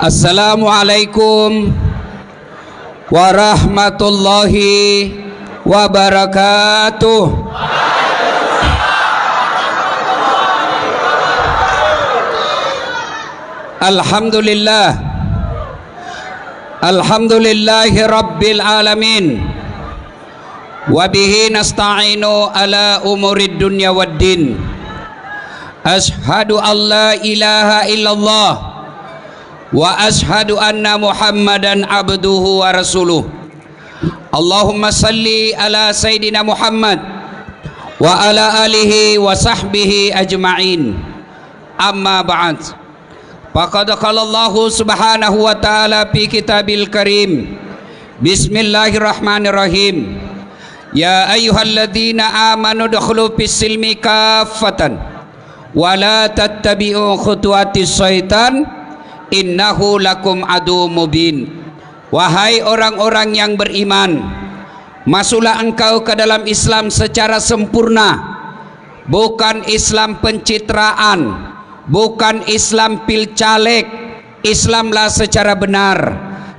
Assalamualaikum warahmatullahi wabarakatuh. Alhamdulillah, alhamdulillahi rabbil alamin, wabihi nasta'inu ala umurid dunya waddin. Ashhadu an la ilaha illallah wa ashhadu anna muhammadan abduhu wa rasuluh. Allahumma salli ala sayyidina Muhammad wa ala alihi wa sahbihi ajma'in. Amma ba'd. Faqad qala Allah subhanahu wa ta'ala fi kitabil karim. Bismillahirrahmanirrahim. Ya ayyuhalladzina amanu dukhulu fis silmi kaffatan wa la tattabi'u khutuwatis syaitan innahu lakum adu mubin. Wahai orang-orang yang beriman, masuklah engkau ke dalam Islam secara sempurna, bukan Islam pencitraan, bukan Islam pilcaleg. Islamlah secara benar,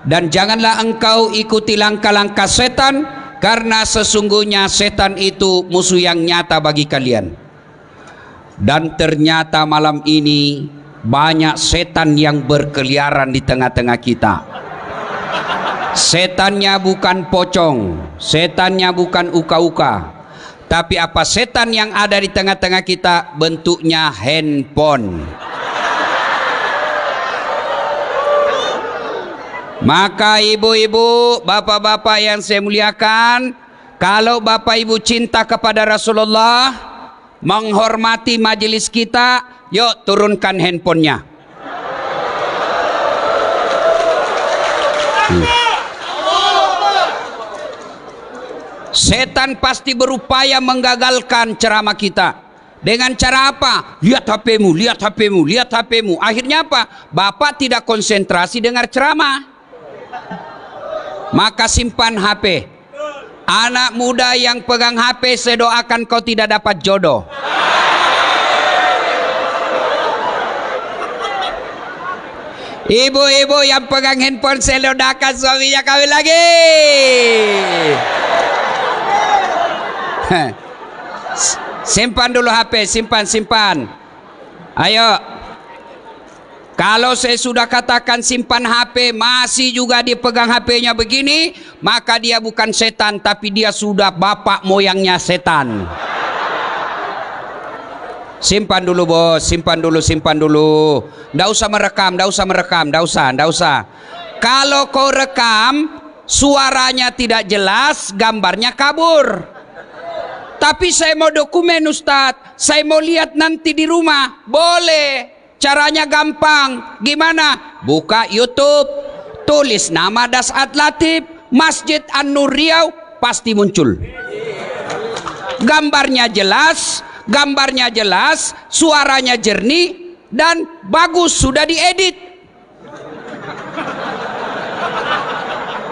dan janganlah engkau ikuti langkah-langkah setan, karena sesungguhnya setan itu musuh yang nyata bagi kalian. Dan ternyata malam ini banyak setan yang berkeliaran di tengah-tengah kita. Setannya bukan pocong, setannya bukan uka-uka, tapi apa setan yang ada di tengah-tengah kita? Bentuknya handphone. Maka ibu-ibu, bapak-bapak yang saya muliakan, kalau bapak ibu cinta kepada Rasulullah, menghormati majelis kita, yuk turunkan handphonenya. Setan pasti berupaya menggagalkan ceramah kita. Dengan cara apa? Lihat HP-mu, lihat HP-mu, lihat HP-mu. Akhirnya apa? Bapak tidak konsentrasi dengar ceramah. Maka simpan HP. Anak muda yang pegang HP, saya doakan kau tidak dapat jodoh. Ibu-ibu yang pegang handphone, saya doakan suaminya kawin lagi. Simpan dulu HP, simpan. Ayo. Kalau saya sudah katakan simpan HP, masih juga dipegang HP-nya begini, maka dia bukan setan, tapi dia sudah bapak moyangnya setan. Simpan dulu bos, simpan dulu. Nggak usah merekam. Kalau kau rekam, suaranya tidak jelas, gambarnya kabur. Tapi saya mau dokumen Ustadz, saya mau lihat nanti di rumah. Boleh, caranya gampang. Gimana? Buka YouTube, tulis nama Dasat Latif, Masjid An-Nur Riau, pasti muncul. Gambarnya jelas, suaranya jernih dan bagus, sudah diedit.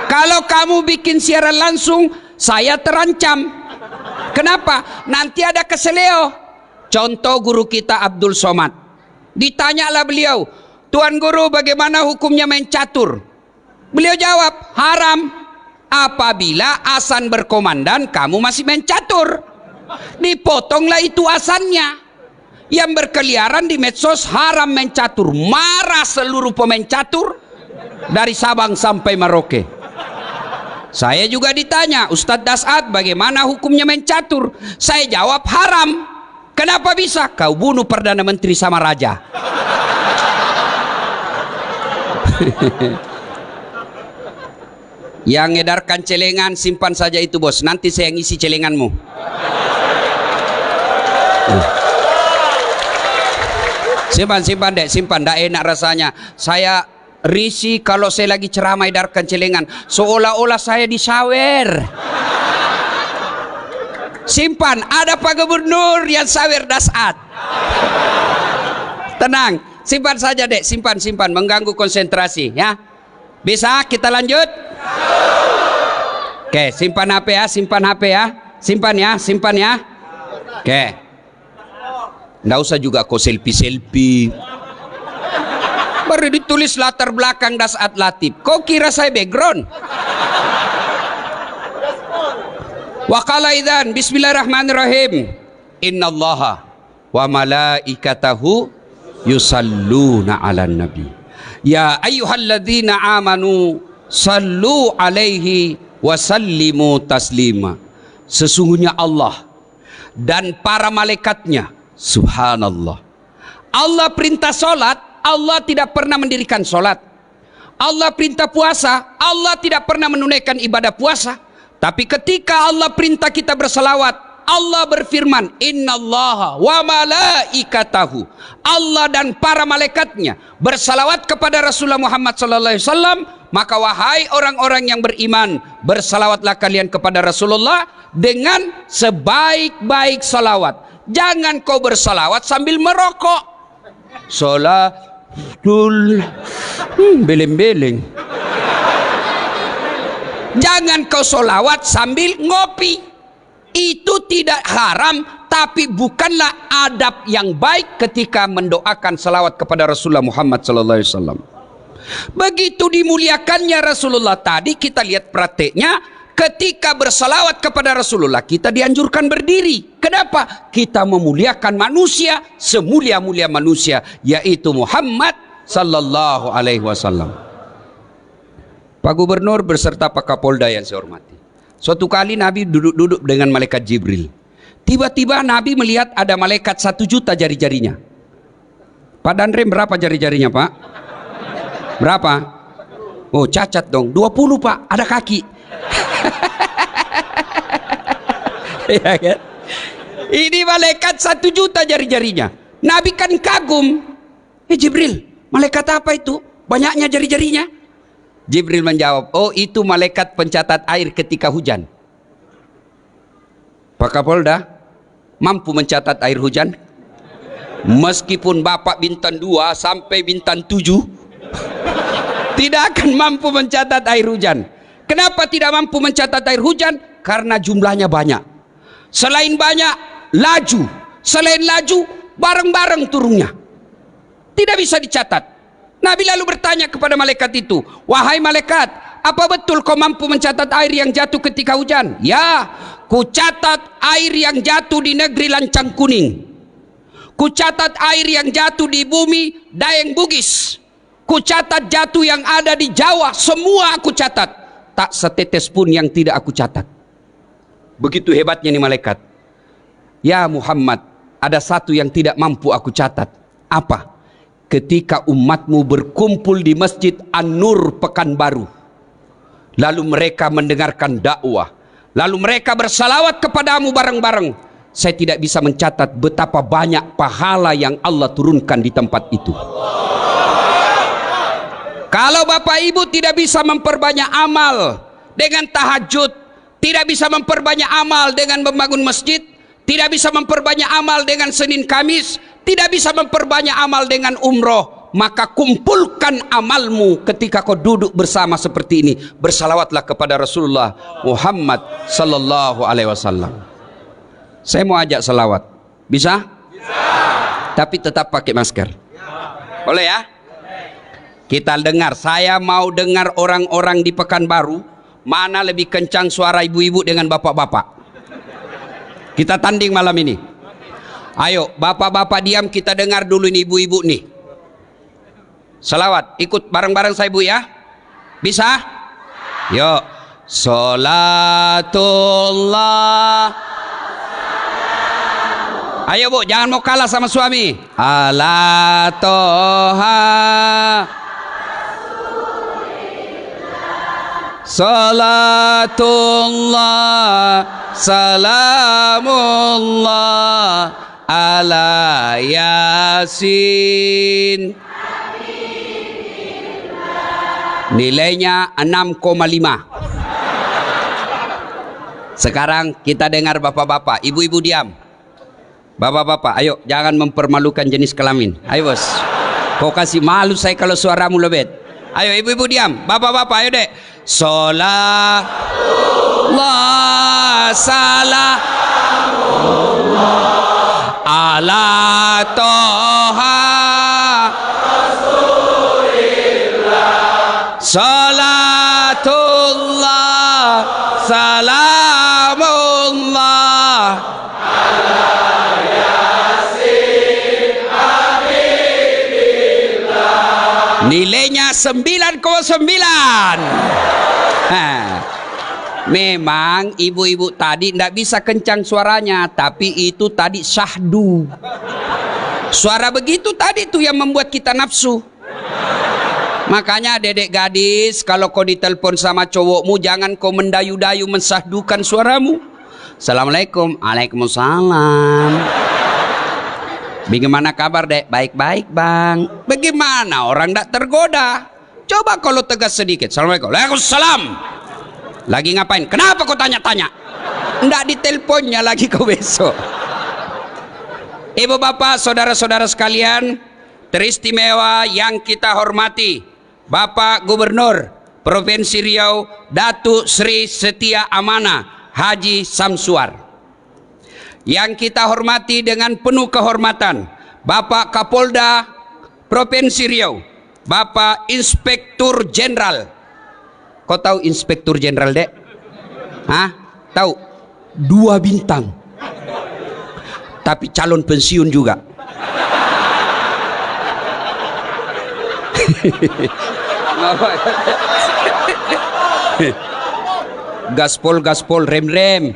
Kalau kamu bikin siaran langsung, saya terancam. Kenapa? Nanti ada keseleo. Contoh guru kita Abdul Somad. Ditanyalah beliau, Tuan Guru, bagaimana hukumnya main catur? Beliau jawab, haram. Apabila azan berkomandan, kamu masih main catur. Dipotonglah itu azannya. Yang berkeliaran di medsos haram main catur. Marah seluruh pemain catur dari Sabang sampai Merauke. Saya juga ditanya, Ustadz Dasat, bagaimana hukumnya main catur? Saya jawab, haram. Kenapa bisa? Kau bunuh Perdana Menteri sama Raja. Yang edarkan celengan, simpan saja itu bos. Nanti saya ngisi celenganmu. Simpan dek, simpan. Tidak enak rasanya. Saya risih kalau saya lagi ceramah edarkan celengan, seolah-olah saya disawer. Simpan, ada Pak Gubernur yang sawer Dasat. Tenang, simpan saja dek, simpan, mengganggu konsentrasi ya. Bisa kita lanjut? Oke, simpan HP ya, simpan ya. Oke. Nggak usah juga kau selfie-selfie. Baru ditulis latar belakang Dasat Latif. Kau kira saya background? Wa qala idzan bismillahirrahmanirrahim. Innallaha wa malaikatahu yusalluna 'alan nabi. Ya ayyuhalladzina amanu sallu 'alaihi wa sallimu taslima. Sesungguhnya Allah dan para malaikatnya, subhanallah. Allah perintah salat, Allah tidak pernah mendirikan salat. Allah perintah puasa, Allah tidak pernah menunaikan ibadah puasa. Tapi ketika Allah perintah kita berselawat, Allah berfirman, innallaha wa malaikatahu. Allah dan para malaikatnya bersalawat kepada Rasulullah Muhammad sallallahu alaihi wasallam. Maka wahai orang-orang yang beriman, bersalawatlah kalian kepada Rasulullah dengan sebaik-baik salawat. Jangan kau bersalawat sambil merokok. Salatul beleng-beleng. Jangan kau solawat sambil ngopi. Itu tidak haram, tapi bukanlah adab yang baik ketika mendoakan salawat kepada Rasulullah Muhammad sallallahu alaihi wasallam. Begitu dimuliakannya Rasulullah tadi, kita lihat prakteknya. Ketika bersalawat kepada Rasulullah, kita dianjurkan berdiri. Kenapa? Kita memuliakan manusia semulia-mulia manusia, yaitu Muhammad sallallahu alaihi wasallam. Pak Gubernur beserta Pak Kapolda yang saya hormati, suatu kali Nabi duduk-duduk dengan malaikat Jibril. Tiba-tiba Nabi melihat ada malaikat 1 juta jari-jarinya. Pak Danrem berapa jari-jarinya, Pak? Berapa? Oh, cacat dong. 20, Pak. Ada kaki. Ya kan? Ini malaikat 1 juta jari-jarinya. Nabi kan kagum. Jibril, malaikat apa itu? Banyaknya jari-jarinya. Jibril menjawab, oh itu malaikat pencatat air ketika hujan. Pak Kapolda, mampu mencatat air hujan? Meskipun Bapak bintang 2 sampai bintang 7 tidak akan mampu mencatat air hujan. Kenapa tidak mampu mencatat air hujan? Karena jumlahnya banyak. Selain banyak, laju. Selain laju, bareng-bareng turunnya. Tidak bisa dicatat. Nabi lalu bertanya kepada malaikat itu, wahai malaikat, apa betul kau mampu mencatat air yang jatuh ketika hujan? Ya, ku catat air yang jatuh di negeri Lancang Kuning. Ku catat air yang jatuh di bumi Daeng Bugis. Ku catat jatuh yang ada di Jawa, semua aku catat. Tak setetes pun yang tidak aku catat. Begitu hebatnya nih malaikat. Ya Muhammad, ada satu yang tidak mampu aku catat. Apa? Ketika umatmu berkumpul di Masjid An-Nur Pekanbaru, lalu mereka mendengarkan dakwah, lalu mereka bersalawat kepadamu bareng-bareng, saya tidak bisa mencatat betapa banyak pahala yang Allah turunkan di tempat itu. Kalau Bapak Ibu tidak bisa memperbanyak amal dengan tahajud, tidak bisa memperbanyak amal dengan membangun masjid, tidak bisa memperbanyak amal dengan Senin Kamis, tidak bisa memperbanyak amal dengan umroh, maka kumpulkan amalmu ketika kau duduk bersama seperti ini. Bersalawatlah kepada Rasulullah Muhammad sallallahu alaihi wasallam. Saya mau ajak salawat. Bisa? Bisa. Tapi tetap pakai masker. Boleh ya? Kita dengar, saya mau dengar orang-orang di Pekanbaru mana lebih kencang suara ibu-ibu dengan bapak-bapak. Kita tanding malam ini. Ayo, bapak-bapak diam, kita dengar dulu ini ibu-ibu nih. Salawat, ikut bareng-bareng saya Bu ya. Bisa? Yuk. Salatullah. Ayo Bu, jangan mau kalah sama suami. Ala toha. Salatullah, salamullah ala Yasin. Nilainya 6,5. Sekarang kita dengar bapak-bapak, ibu-ibu diam. Bapak-bapak, ayo jangan mempermalukan jenis kelamin. Ayo bos, kau kasih malu saya kalau suaramu lebet. Ayo ibu-ibu diam, bapak-bapak ayo dek. Salatullah salam ala Toha Salatullah Salamullah nilainya 9,9. Memang ibu-ibu tadi tidak bisa kencang suaranya, tapi itu tadi syahdu. Suara begitu tadi tuh yang membuat kita nafsu. Makanya dedek gadis, kalau kau ditelepon sama cowokmu, jangan kau mendayu-dayu mensahdukan suaramu. Assalamualaikum. Waalaikumsalam. Bagaimana kabar dek? Baik-baik bang. Bagaimana orang tidak tergoda? Coba kalau tegas sedikit. Assalamualaikum. Waalaikumsalam. Lagi ngapain? Kenapa kau tanya-tanya? Nggak diteleponnya lagi kau besok. Ibu bapak, saudara-saudara sekalian, teristimewa yang kita hormati, Bapak Gubernur Provinsi Riau, Datuk Sri Setia Amanah Haji Samsuar. Yang kita hormati dengan penuh kehormatan, Bapak Kapolda Provinsi Riau, Bapak Inspektur Jenderal. Kau tahu Inspektur Jenderal dek? Hah? Tahu? 2 bintang. Tapi calon pensiun juga. Gaspol, rem.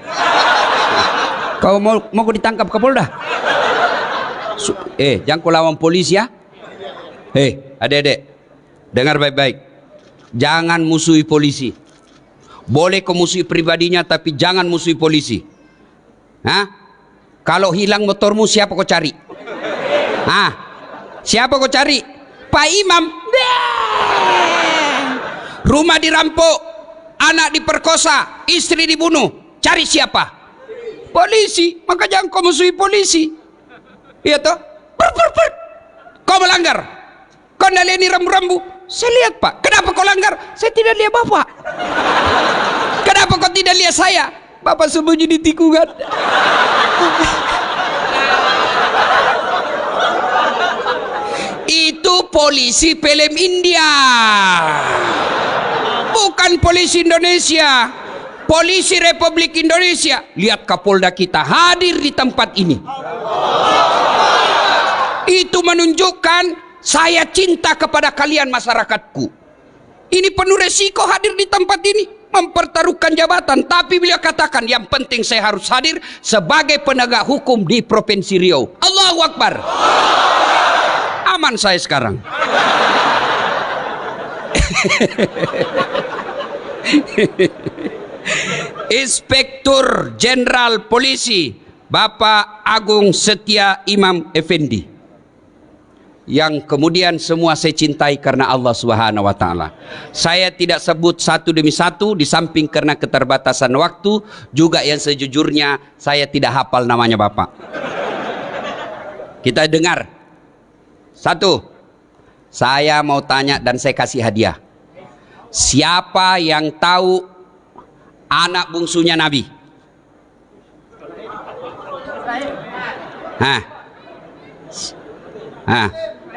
Kau mau ditangkap Kapolda? Jangan kau lawan polisi ya. Adik-adik, dengar baik-baik. Jangan musuhi polisi. Boleh kau musuhi pribadinya, tapi jangan musuhi polisi. Kalau hilang motormu, siapa kau cari? Siapa kau cari? Pak Imam. Rumah dirampok, anak diperkosa, istri dibunuh. Cari siapa? Polisi. Maka jangan kau musuhi polisi. Iya toh? Kau melanggar. Kau tidak lihat ini rambu-rambu. Saya lihat pak. Kenapa kau langgar? Saya tidak lihat bapak. Kenapa kau tidak lihat saya? Bapak sembunyi di tikungan. Itu polisi film India, bukan polisi Indonesia. Polisi Republik Indonesia. Lihat Kapolda kita hadir di tempat ini. Itu menunjukkan saya cinta kepada kalian masyarakatku. Ini penuh resiko hadir di tempat ini, mempertaruhkan jabatan. Tapi beliau katakan yang penting saya harus hadir sebagai penegak hukum di Provinsi Riau. Allahu Akbar. Aman saya sekarang. Inspektur Jenderal Polisi Bapak Agung Setia Imam Effendi, yang kemudian semua saya cintai karena Allah Subhanahu wa taala. Saya tidak sebut satu demi satu, di samping karena keterbatasan waktu, juga yang sejujurnya saya tidak hafal namanya Bapak. Kita dengar. Satu, saya mau tanya dan saya kasih hadiah. Siapa yang tahu anak bungsunya Nabi?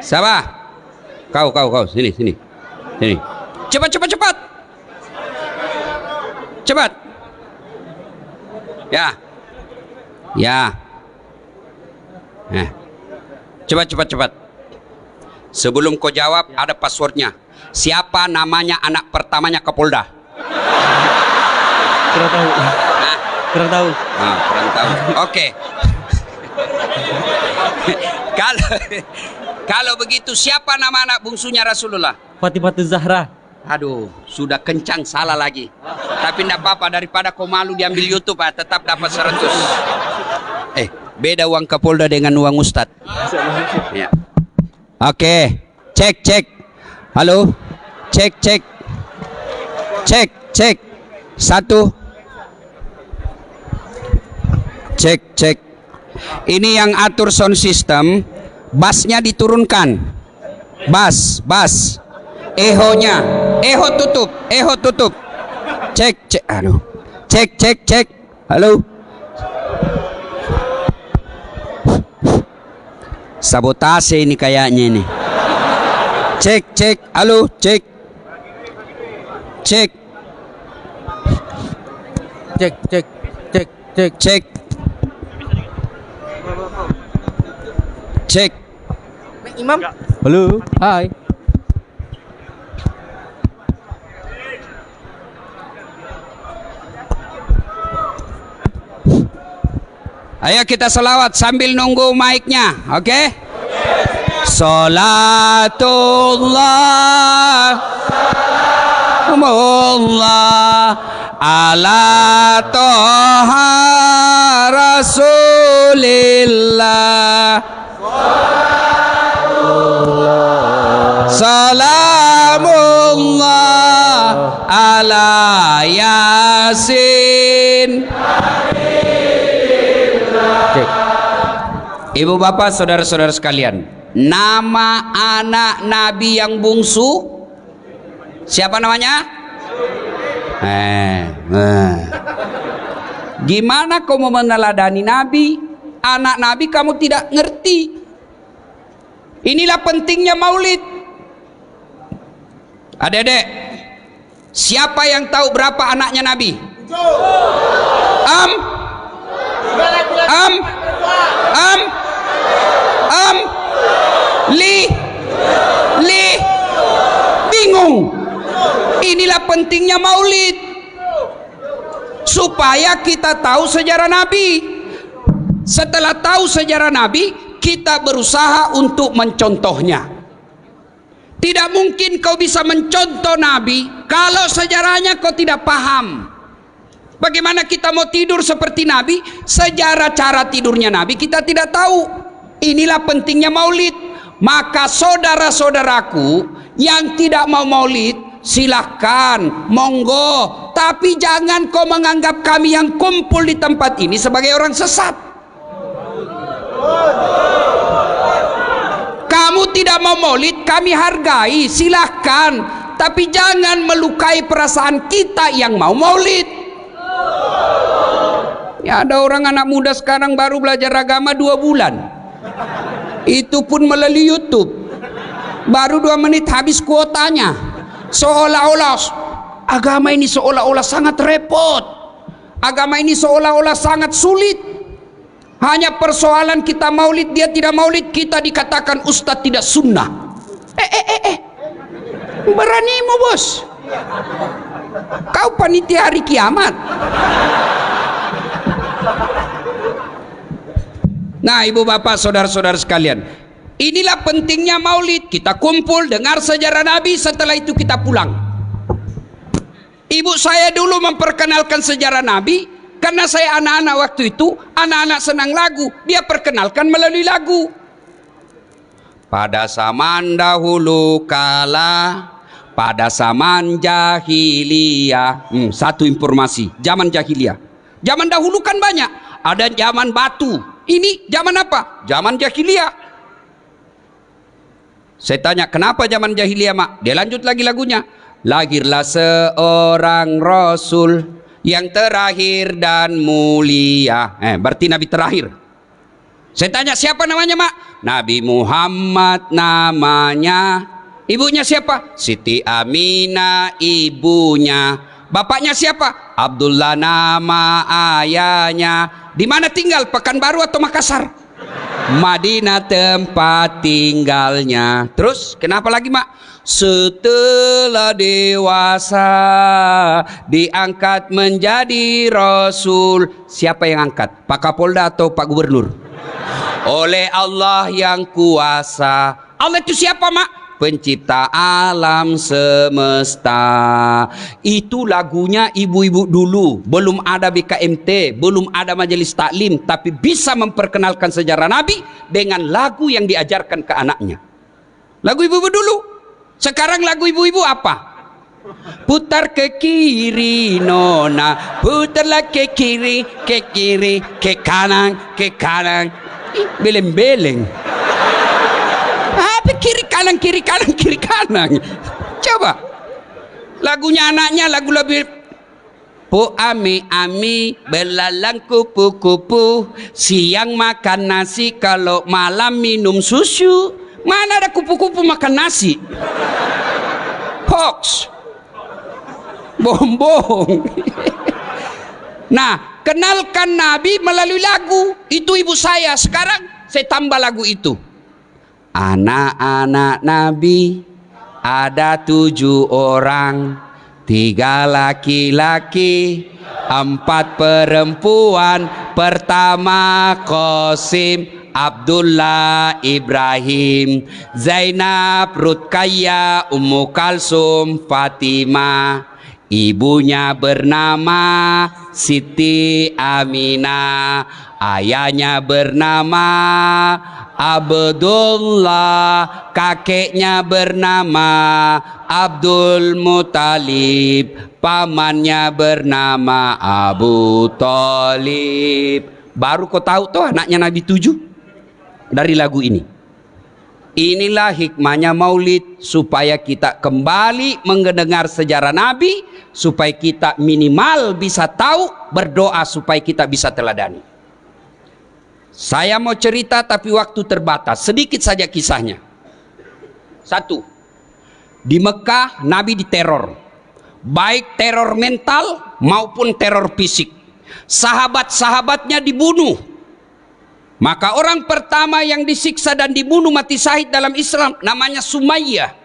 Siapa? Kau, sini. Cepat. Ya. Cepat. Sebelum kau jawab, ada passwordnya. Siapa namanya anak pertamanya Kapolda? Kurang tahu. Kurang tahu. Oke. Kalau begitu, siapa nama anak bungsunya Rasulullah? Fatimah Zahra. Aduh, sudah kencang salah lagi. Tapi tidak apa-apa, daripada kau malu diambil YouTube, tetap dapat 100. Beda uang Kapolda dengan uang Ustadz. Ya. Oke, cek. Halo, cek. 1. Cek. Ini yang atur sound system, bassnya diturunkan. Bass. Ehonya, eho tutup. Cek. Aduh. Cek. Halo. Sabotase ini kayaknya ini. Cek, cek, halo, cek. Cek. Cek, cek, cek, cek. Cek. Cek. Imam. Halo. Hai. Ayo kita selawat sambil nunggu mic-nya, oke? Salatullah Salamullah ala toha rasulillah Salamullah ala yasin. Ibu bapak saudara-saudara sekalian, nama anak Nabi yang bungsu siapa namanya? Gimana kamu meneladani Nabi? Anak Nabi kamu tidak ngerti. Inilah pentingnya maulid. Adik-adik, siapa yang tahu berapa anaknya Nabi? Li bingung. Inilah pentingnya maulid, supaya kita tahu sejarah Nabi. Setelah tahu sejarah Nabi, kita berusaha untuk mencontohnya. Tidak mungkin kau bisa mencontoh Nabi kalau sejarahnya kau tidak paham. Bagaimana kita mau tidur seperti Nabi, sejarah cara tidurnya Nabi kita tidak tahu. Inilah pentingnya maulid. Maka saudara-saudaraku yang tidak mau maulid, silahkan, monggo. Tapi jangan kau menganggap kami yang kumpul di tempat ini sebagai orang sesat. Kamu tidak mau maulid, kami hargai, silahkan. Tapi jangan melukai perasaan kita yang mau maulid. Ya, ada orang anak muda sekarang baru belajar agama 2 bulan. Itu pun melalui YouTube. Baru 2 menit habis kuotanya. Seolah-olah agama ini seolah-olah sangat repot. Agama ini seolah-olah sangat sulit. Hanya persoalan kita maulid, dia tidak maulid, kita dikatakan ustadz tidak sunnah. Beranimu bos. Kau panitia hari kiamat. Nah, ibu bapak saudara-saudara sekalian, inilah pentingnya maulid. Kita kumpul dengar sejarah Nabi, setelah itu kita pulang. Ibu saya dulu memperkenalkan sejarah Nabi, karena saya anak-anak waktu itu, anak-anak senang lagu, dia perkenalkan melalui lagu. Pada zaman dahulu kala, pada zaman jahiliyah. Satu informasi, zaman jahiliyah. Zaman dahulu kan banyak, ada zaman batu. Ini zaman apa? Zaman jahiliyah. Saya tanya, kenapa zaman jahiliyah, Mak? Dia lanjut lagi lagunya. Lahirlah seorang Rasul yang terakhir dan mulia. Berarti Nabi terakhir. Saya tanya, siapa namanya, Mak? Nabi Muhammad namanya. Ibunya siapa? Siti Aminah ibunya. Bapaknya siapa? Abdullah nama ayahnya. Di mana tinggal? Pekanbaru atau Makassar? Madinah tempat tinggalnya. Terus kenapa lagi, Mak? Setelah dewasa diangkat menjadi Rasul. Siapa yang angkat? Pak Kapolda atau Pak Gubernur? Oleh Allah yang kuasa. Allah itu siapa, Mak? Pencipta alam semesta. Itu lagunya ibu-ibu dulu. Belum ada BKMT, belum ada majelis taklim, tapi bisa memperkenalkan sejarah Nabi dengan lagu yang diajarkan ke anaknya. Lagu ibu-ibu dulu. Sekarang lagu ibu-ibu apa? Putar ke kiri nona, putarlah ke kiri, ke kanan, ke kanan. Beleng-beleng. Kiri kanan, kiri kanan, kiri kanan. Coba lagunya anaknya lagu lebih Po ami belalang kupu-kupu, siang makan nasi, kalau malam minum susu. Mana ada kupu-kupu makan nasi? Hoax, bohong. Nah, kenalkan Nabi melalui lagu. Itu ibu saya. Sekarang saya tambah lagu itu. Anak-anak Nabi ada 7 orang, 3 laki-laki, 4 perempuan. Pertama Qasim, Abdullah, Ibrahim, Zainab, Rutkaya, Ummu Kalsum, Fatimah. Ibunya bernama Siti Aminah, ayahnya bernama Abdullah, kakeknya bernama Abdul Muthalib, pamannya bernama Abu Thalib. Baru kau tahu tuh anaknya Nabi 7 dari lagu ini. Inilah hikmahnya maulid, supaya kita kembali mendengar sejarah Nabi, supaya kita minimal bisa tahu, berdoa supaya kita bisa teladani. Saya mau cerita tapi waktu terbatas, sedikit saja kisahnya. 1. Di Mekah Nabi diteror, baik teror mental maupun teror fisik. Sahabat-sahabatnya dibunuh. Maka orang pertama yang disiksa dan dibunuh mati syahid dalam Islam namanya Sumayyah.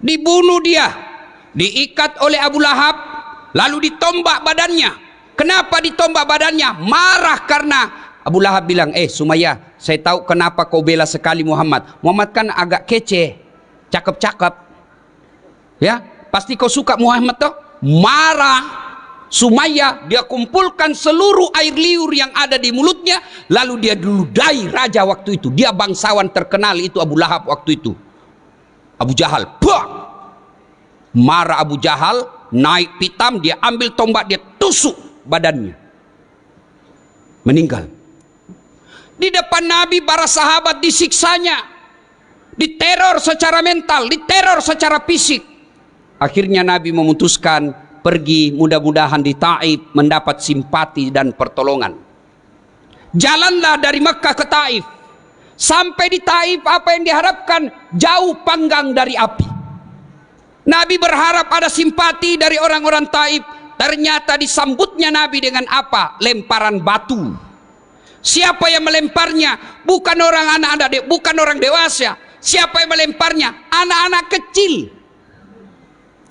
Dibunuh dia, diikat oleh Abu Lahab, lalu ditombak badannya. Kenapa ditombak badannya? Marah karena Abu Lahab bilang, Sumayyah, saya tahu kenapa kau bela sekali Muhammad. Muhammad kan agak kece, cakep-cakep. Ya, pasti kau suka Muhammad toh? Marah Sumayyah, dia kumpulkan seluruh air liur yang ada di mulutnya, lalu dia diludai raja waktu itu. Dia bangsawan terkenal itu Abu Lahab waktu itu. Abu Jahal, bang! Marah Abu Jahal, naik pitam, dia ambil tombak, dia tusuk badannya. Meninggal. Di depan Nabi, para sahabat disiksanya, diteror secara mental, diteror secara fisik. Akhirnya Nabi memutuskan pergi, mudah-mudahan di Taif mendapat simpati dan pertolongan. Jalanlah dari Mekah ke Taif. Sampai di Taif, apa yang diharapkan? Jauh panggang dari api. Nabi berharap ada simpati dari orang-orang Taif. Ternyata disambutnya Nabi dengan apa? Lemparan batu. Siapa yang melemparnya? Bukan orang anak-anak, bukan orang dewasa. Siapa yang melemparnya? Anak-anak kecil.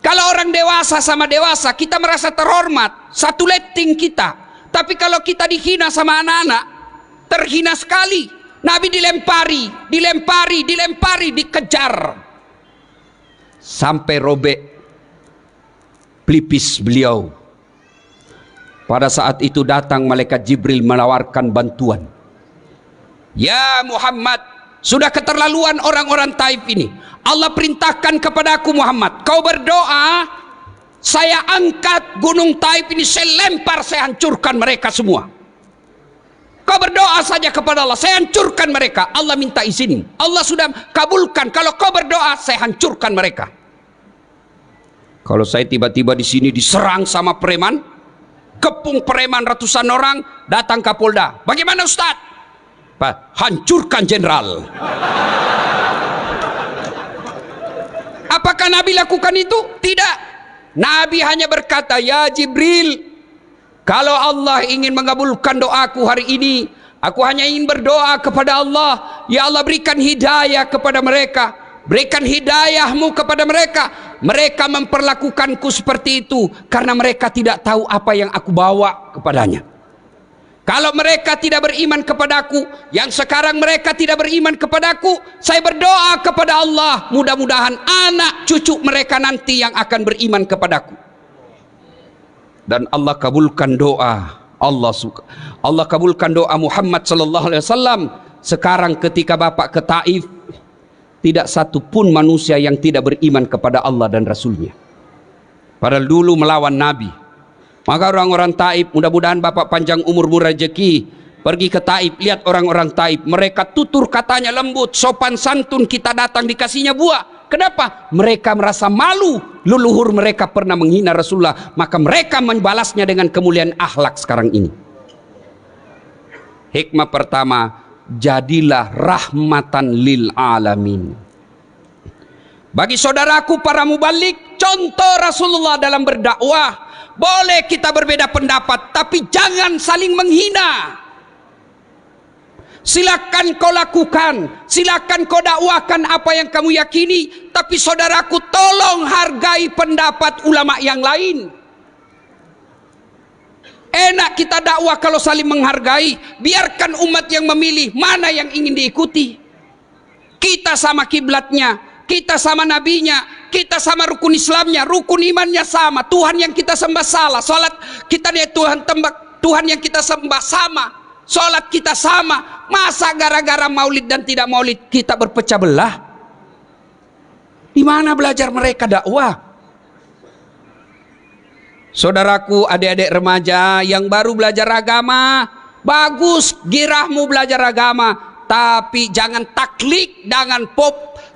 Kalau orang dewasa sama dewasa, kita merasa terhormat, satu letting kita. Tapi kalau kita dihina sama anak-anak, terhina sekali. Nabi dilempari, dikejar. Sampai robek pelipis beliau. Pada saat itu datang malaikat Jibril menawarkan bantuan. Ya Muhammad, sudah keterlaluan orang-orang Taif ini. Allah perintahkan kepadaku Muhammad, kau berdoa, saya angkat gunung Taif ini, saya lempar, saya hancurkan mereka semua. Kau berdoa saja kepada Allah, saya hancurkan mereka. Allah minta izin, Allah sudah kabulkan. Kalau kau berdoa, saya hancurkan mereka. Kalau saya tiba-tiba di sini diserang sama preman, kepung preman ratusan orang, datang Kapolda. Bagaimana Ustaz? Pak, hancurkan jenderal. Apakah Nabi lakukan itu? Tidak. Nabi hanya berkata, ya Jibril, kalau Allah ingin mengabulkan doaku hari ini, aku hanya ingin berdoa kepada Allah, ya Allah berikan hidayah kepada mereka, berikan hidayahmu kepada mereka. Mereka memperlakukanku seperti itu karena mereka tidak tahu apa yang aku bawa kepadanya. Kalau mereka tidak beriman kepadaku, yang sekarang mereka tidak beriman kepadaku, saya berdoa kepada Allah, mudah-mudahan anak cucu mereka nanti yang akan beriman kepadaku. Dan Allah kabulkan doa. Allah kabulkan doa Muhammad sallallahu alaihi wasallam. Sekarang ketika Bapak ke Taif, tidak satu pun manusia yang tidak beriman kepada Allah dan Rasulnya. Padahal dulu melawan Nabi. Maka orang-orang Taif, mudah-mudahan Bapak panjang umur rezeki, pergi ke Taif, lihat orang-orang Taif, mereka tutur katanya lembut, sopan santun, kita datang dikasihnya buah, Kenapa? Mereka merasa malu leluhur mereka pernah menghina Rasulullah, maka mereka membalasnya dengan kemuliaan akhlak sekarang ini. Hikmah pertama, jadilah rahmatan lil alamin. Bagi saudaraku para mubalik, contoh Rasulullah dalam berdakwah. Boleh kita berbeda pendapat, tapi jangan saling menghina. Silakan kau lakukan, silakan kau dakwakan apa yang kamu yakini, tapi saudaraku tolong hargai pendapat ulama yang lain. Enak kita dakwah kalau saling menghargai. Biarkan umat yang memilih mana yang ingin diikuti. Kita sama kiblatnya, kita sama nabinya, kita sama rukun Islamnya, rukun imannya sama. Tuhan yang kita sembah salah, salat kita dia Tuhan yang kita sembah sama, salat kita sama. Masa gara-gara maulid dan tidak maulid kita berpecah belah? Di mana belajar mereka dakwah? Saudaraku, adik-adik remaja yang baru belajar agama, bagus girahmu belajar agama, tapi jangan taklid, jangan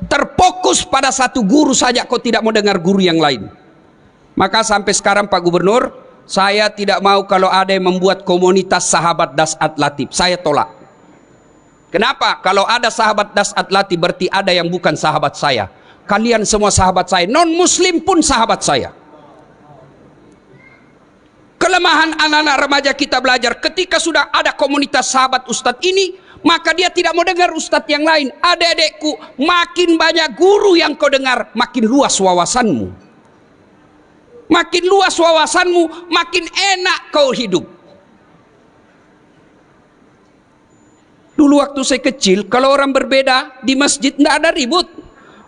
terfokus pada satu guru saja, kau tidak mau dengar guru yang lain. Maka sampai sekarang Pak Gubernur, saya tidak mau kalau ada yang membuat komunitas sahabat Dasat Latif, saya tolak. Kenapa? Kalau ada sahabat Dasat Latif berarti ada yang bukan sahabat saya. Kalian semua sahabat saya, non muslim pun sahabat saya. Kelemahan anak-anak remaja kita belajar ketika sudah ada komunitas sahabat ustadz ini, maka dia tidak mau dengar ustadz yang lain. Adik-adikku, makin banyak guru yang kau dengar, makin luas wawasanmu. Makin luas wawasanmu, makin enak kau hidup. Dulu waktu saya kecil, kalau orang berbeda di masjid tidak ada ribut.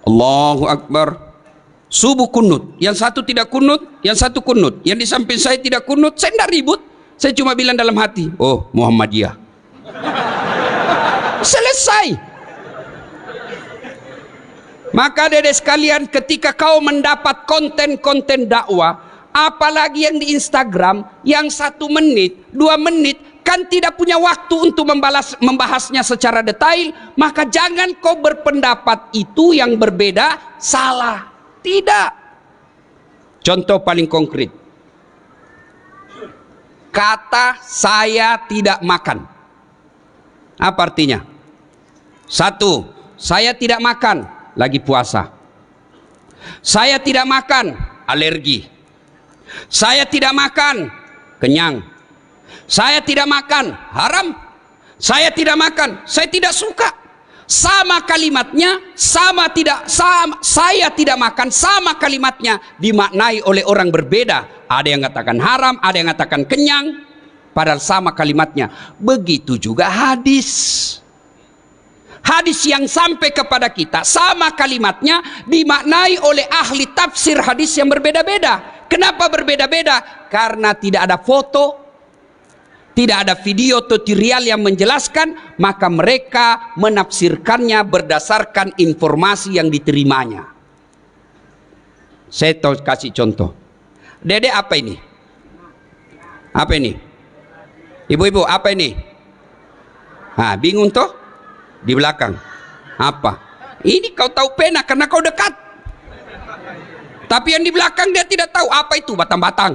Allahu Akbar. Subuh kunut, yang satu tidak kunut, yang satu kunut, yang di samping saya tidak kunut, saya tidak ribut. Saya cuma bilang dalam hati, oh Muhammadiyah. Selesai. Maka dedek sekalian, ketika kau mendapat konten-konten dakwah, apalagi yang di Instagram, yang 1 menit, 2 menit, kan tidak punya waktu untuk membahasnya secara detail, maka jangan kau berpendapat itu yang berbeda salah. Tidak. Contoh paling konkret. Kata saya tidak makan. Apa artinya? 1, saya tidak makan, lagi puasa. Saya tidak makan, alergi. Saya tidak makan, kenyang. Saya tidak makan, haram. Saya tidak makan, saya tidak suka. Sama kalimatnya, saya tidak makan, sama kalimatnya dimaknai oleh orang berbeda. Ada yang katakan haram, ada yang katakan kenyang, padahal sama kalimatnya. Begitu juga hadis. Hadis yang sampai kepada kita sama kalimatnya dimaknai oleh ahli tafsir hadis yang berbeda-beda. Kenapa berbeda-beda? Karena tidak ada foto, tidak ada video tutorial yang menjelaskan, maka mereka menafsirkannya berdasarkan informasi yang diterimanya. Saya tahu kasih contoh. Dede apa ini? Apa ini? Ibu-ibu apa ini? Ah, bingung toh? Di belakang. Apa? Ini kau tahu pena karena kau dekat. Tapi yang di belakang dia tidak tahu apa itu batang-batang.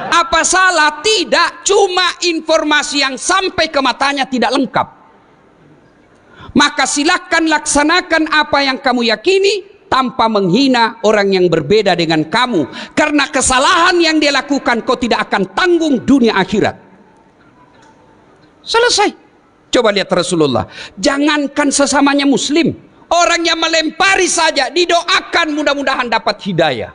Apa salah? Tidak, cuma informasi yang sampai ke matanya tidak lengkap. Maka silakan laksanakan apa yang kamu yakini tanpa menghina orang yang berbeda dengan kamu. Karena kesalahan yang dia lakukan kau tidak akan tanggung dunia akhirat. Selesai. Coba lihat Rasulullah. Jangankan sesamanya muslim, orang yang melempari saja didoakan mudah-mudahan dapat hidayah.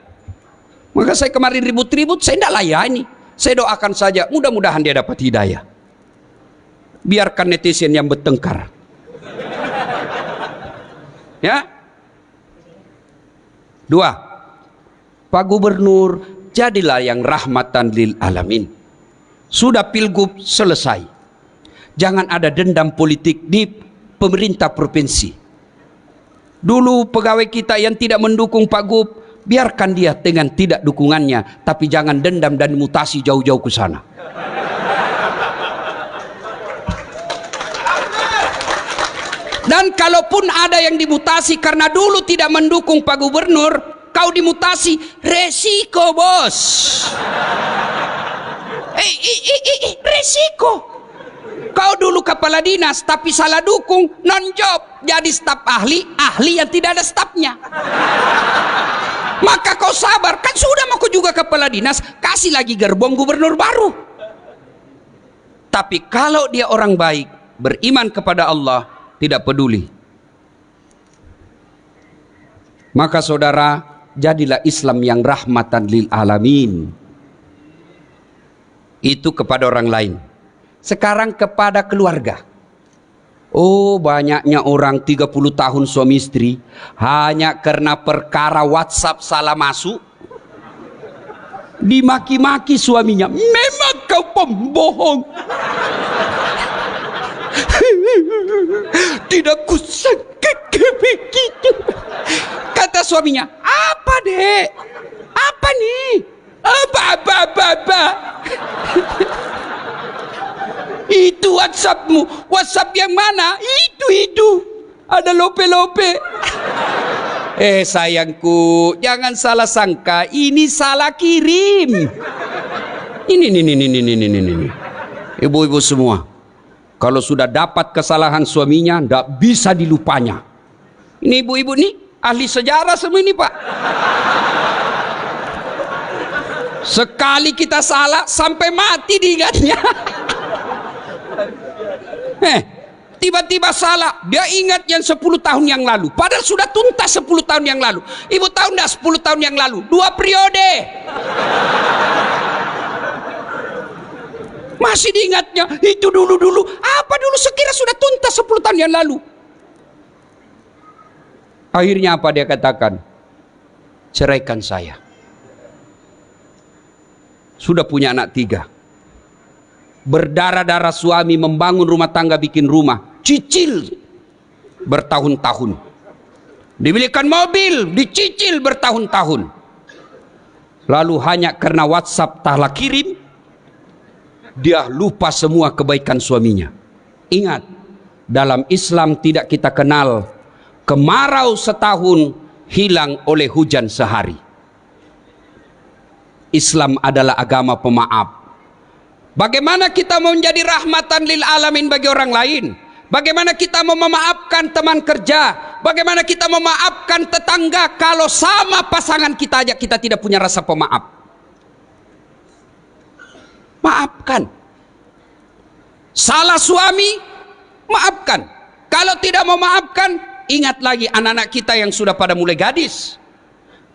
Maka saya kemarin ribut-ribut, saya tidak layani. Saya doakan saja, mudah-mudahan dia dapat hidayah. Biarkan netizen yang bertengkar. Ya. 2. Pak Gubernur, jadilah yang rahmatan lil alamin. Sudah pilgub selesai. Jangan ada dendam politik di pemerintah provinsi. Dulu pegawai kita yang tidak mendukung Pak Gub, biarkan dia dengan tidak dukungannya, tapi jangan dendam dan mutasi jauh-jauh ke sana. Dan kalaupun ada yang dimutasi karena dulu tidak mendukung Pak Gubernur, kau dimutasi, resiko bos. Resiko. Kau dulu kepala dinas tapi salah dukung, non job, jadi staf ahli yang tidak ada stafnya. Maka kau sabar, kan sudah mau kau juga kepala dinas, kasih lagi gerbong gubernur baru. Tapi kalau dia orang baik, beriman kepada Allah, tidak peduli, maka saudara, jadilah Islam yang rahmatan lil alamin. Itu kepada orang lain. Sekarang kepada keluarga. Oh, banyaknya orang 30 tahun suami istri hanya karena perkara WhatsApp salah masuk dimaki-maki suaminya. Memang kau pembohong. Tidak kusangka begitu. Kata suaminya, apa dek? Apa nih? Apa. Itu WhatsAppmu. WhatsApp yang mana? Itu. Ada lope-lope. Sayangku, jangan salah sangka. Ini salah kirim. Ini. Ibu-ibu semua, kalau sudah dapat kesalahan suaminya, tidak bisa dilupanya. Ini ibu-ibu nih, ahli sejarah semua ini Pak. Sekali kita salah, sampai mati diingatnya. Tiba-tiba salah, dia ingat yang 10 tahun yang lalu. Padahal sudah tuntas 10 tahun yang lalu. Ibu tahu enggak 10 tahun yang lalu? 2 periode. Masih diingatnya, itu dulu. Apa dulu, sekira sudah tuntas 10 tahun yang lalu. Akhirnya apa dia katakan? Ceraikan saya. Sudah punya anak 3. Berdarah-darah suami membangun rumah tangga, bikin rumah. Cicil bertahun-tahun. Dibelikan mobil, dicicil bertahun-tahun. Lalu hanya karena WhatsApp tak kirim, dia lupa semua kebaikan suaminya. Ingat, dalam Islam tidak kita kenal kemarau setahun hilang oleh hujan sehari. Islam adalah agama pemaaf. Bagaimana kita mau menjadi rahmatan lil alamin bagi orang lain? Bagaimana kita mau memaafkan teman kerja? Bagaimana kita memaafkan tetangga kalau sama pasangan kita aja kita tidak punya rasa pemaaf? Maafkan. Salah suami, maafkan. Kalau tidak mau maafkan, ingat lagi anak-anak kita yang sudah pada mulai gadis.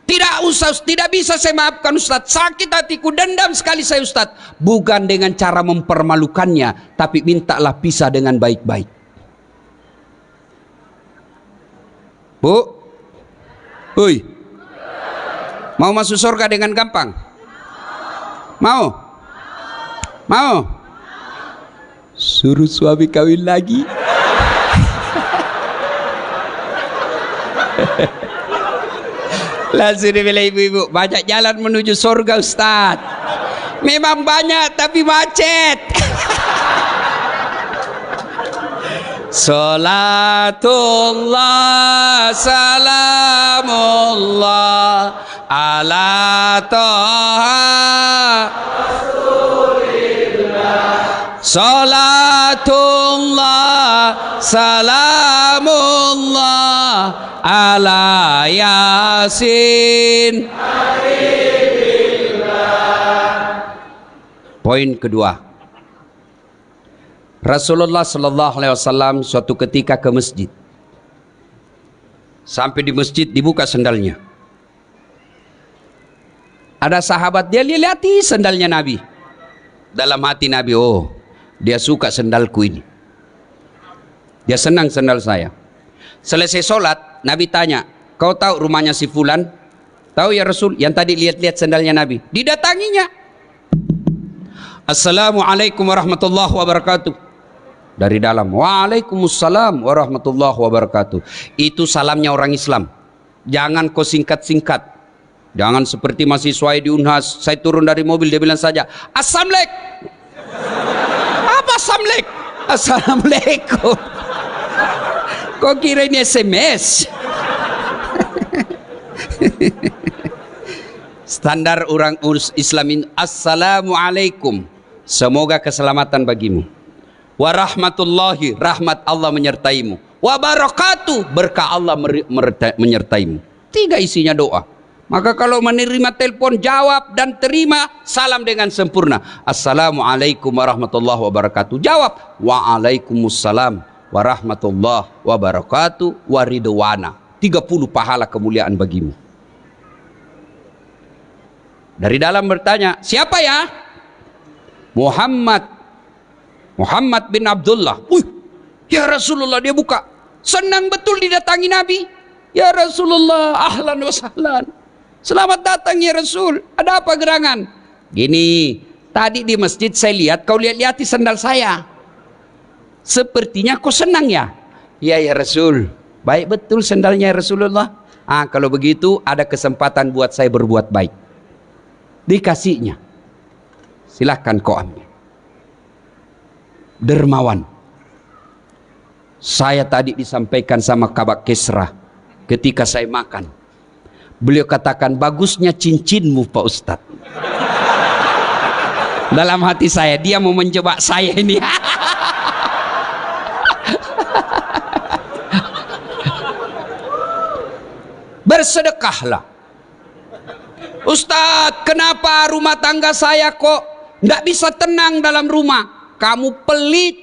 Tidak bisa saya maafkan Ustadz, sakit hatiku, dendam sekali saya Ustadz. Bukan dengan cara mempermalukannya, tapi mintalah pisah dengan baik-baik. Bu, hui, mau masuk surga dengan gampang? Mau? Suruh suami kawin lagi. Langsung dibilang ibu-ibu, banyak jalan menuju surga Ustaz. Memang banyak tapi macet. Salatullah salamullah ala toha Rasulillah. Salatullah salamullah ala Yasin. Poin kedua, Rasulullah Sallallahu Alaihi Wasallam suatu ketika ke masjid. Sampai di masjid dibuka sendalnya. Ada sahabat, dia lihati sendalnya Nabi. Dalam hati Nabi, oh dia suka sendalku ini. Dia senang sendal saya. Selesai sholat, Nabi tanya, kau tahu rumahnya si Fulan? Tahu ya Rasul, yang tadi lihat-lihat sandalnya Nabi. Didatanginya. Assalamualaikum warahmatullahi wabarakatuh. Dari dalam, waalaikumsalam warahmatullahi wabarakatuh. Itu salamnya orang Islam. Jangan kau singkat-singkat. Jangan seperti mahasiswa di Unhas, saya turun dari mobil, dia bilang saja, Assalamualaikum. Apa Assalamualaikum? Assalamualaikum. Kok kira ini SMS? Standar orang Islam ini, assalamualaikum, semoga keselamatan bagimu. Warahmatullahi, rahmat Allah menyertaimu. Wabarakatuh, berkah Allah menyertaimu. 3 isinya doa. Maka kalau menerima telepon, jawab dan terima salam dengan sempurna. Assalamualaikum warahmatullahi wabarakatuh. Jawab, waalaikumsalam warahmatullahi wabarakatuh waridwana. 30 pahala kemuliaan bagimu. Dari dalam bertanya, siapa ya? Muhammad bin Abdullah. Ya Rasulullah, dia buka. Senang betul didatangi Nabi. Ya Rasulullah, ahlan wa sahlan. Selamat datang ya Rasul. Ada apa gerangan? Gini, tadi di masjid saya lihat kau lihat-lihati sandal saya. Sepertinya kau senang ya? Ya Rasul. Baik betul sandalnya ya Rasulullah. Kalau begitu ada kesempatan buat saya berbuat baik. Dikasihnya. Silahkan kau ambil. Dermawan. Saya tadi disampaikan sama Kabak Kesra ketika saya makan. Beliau katakan, bagusnya cincinmu Pak Ustadz. Dalam hati saya, dia mau menjebak saya ini. Bersedekahlah. Ustadz, kenapa rumah tangga saya kok tidak bisa tenang dalam rumah? Kamu pelit.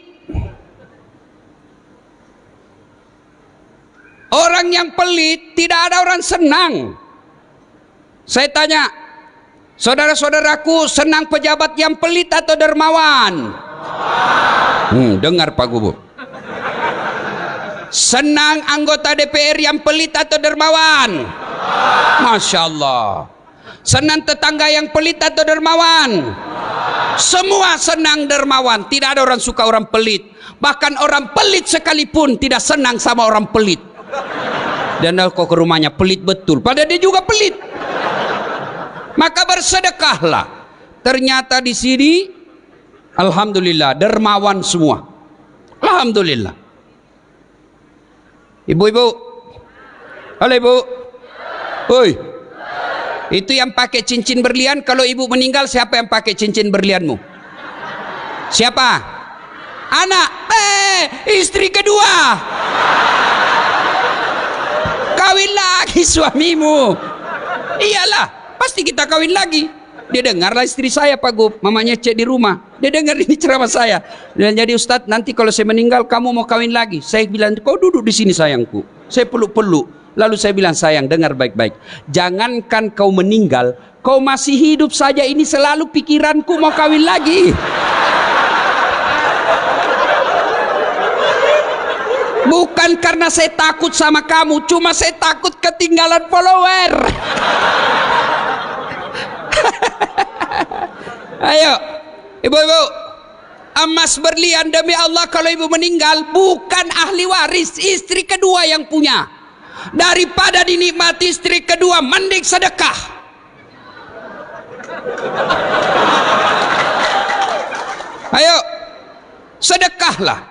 Orang yang pelit tidak ada orang senang. Saya tanya, saudara-saudaraku, senang pejabat yang pelit atau dermawan? Dengar Pak Gubernur. Senang anggota DPR yang pelit atau dermawan? Masya Allah. Senang tetangga yang pelit atau dermawan? Semua senang dermawan. Tidak ada orang suka orang pelit. Bahkan orang pelit sekalipun tidak senang sama orang pelit. Dan kok ke rumahnya pelit betul, padahal dia juga pelit. Maka bersedekahlah. Ternyata di sini, alhamdulillah, dermawan semua. Alhamdulillah. Ibu-ibu, halo ibu. Oi, itu yang pakai cincin berlian. Kalau ibu meninggal, siapa yang pakai cincin berlianmu? Siapa? Anak. Istri kedua. Kawin lagi suamimu. Iyalah, pasti kita kawin lagi. Dia dengarlah istri saya Pak Gub, mamanya cek di rumah. Dia dengar ini ceramah saya. Dan jadi Ustadz, nanti kalau saya meninggal kamu mau kawin lagi. Saya bilang, kau duduk di sini sayangku. Saya peluk-peluk. Lalu saya bilang, sayang dengar baik-baik. Jangankan kau meninggal, kau masih hidup saja ini selalu pikiranku mau kawin lagi. Bukan karena saya takut sama kamu, cuma saya takut ketinggalan follower. Ayo, ibu-ibu, emas berlian demi Allah kalau ibu meninggal bukan ahli waris, istri kedua yang punya. Daripada dinikmati istri kedua, mending sedekah. Ayo, sedekahlah.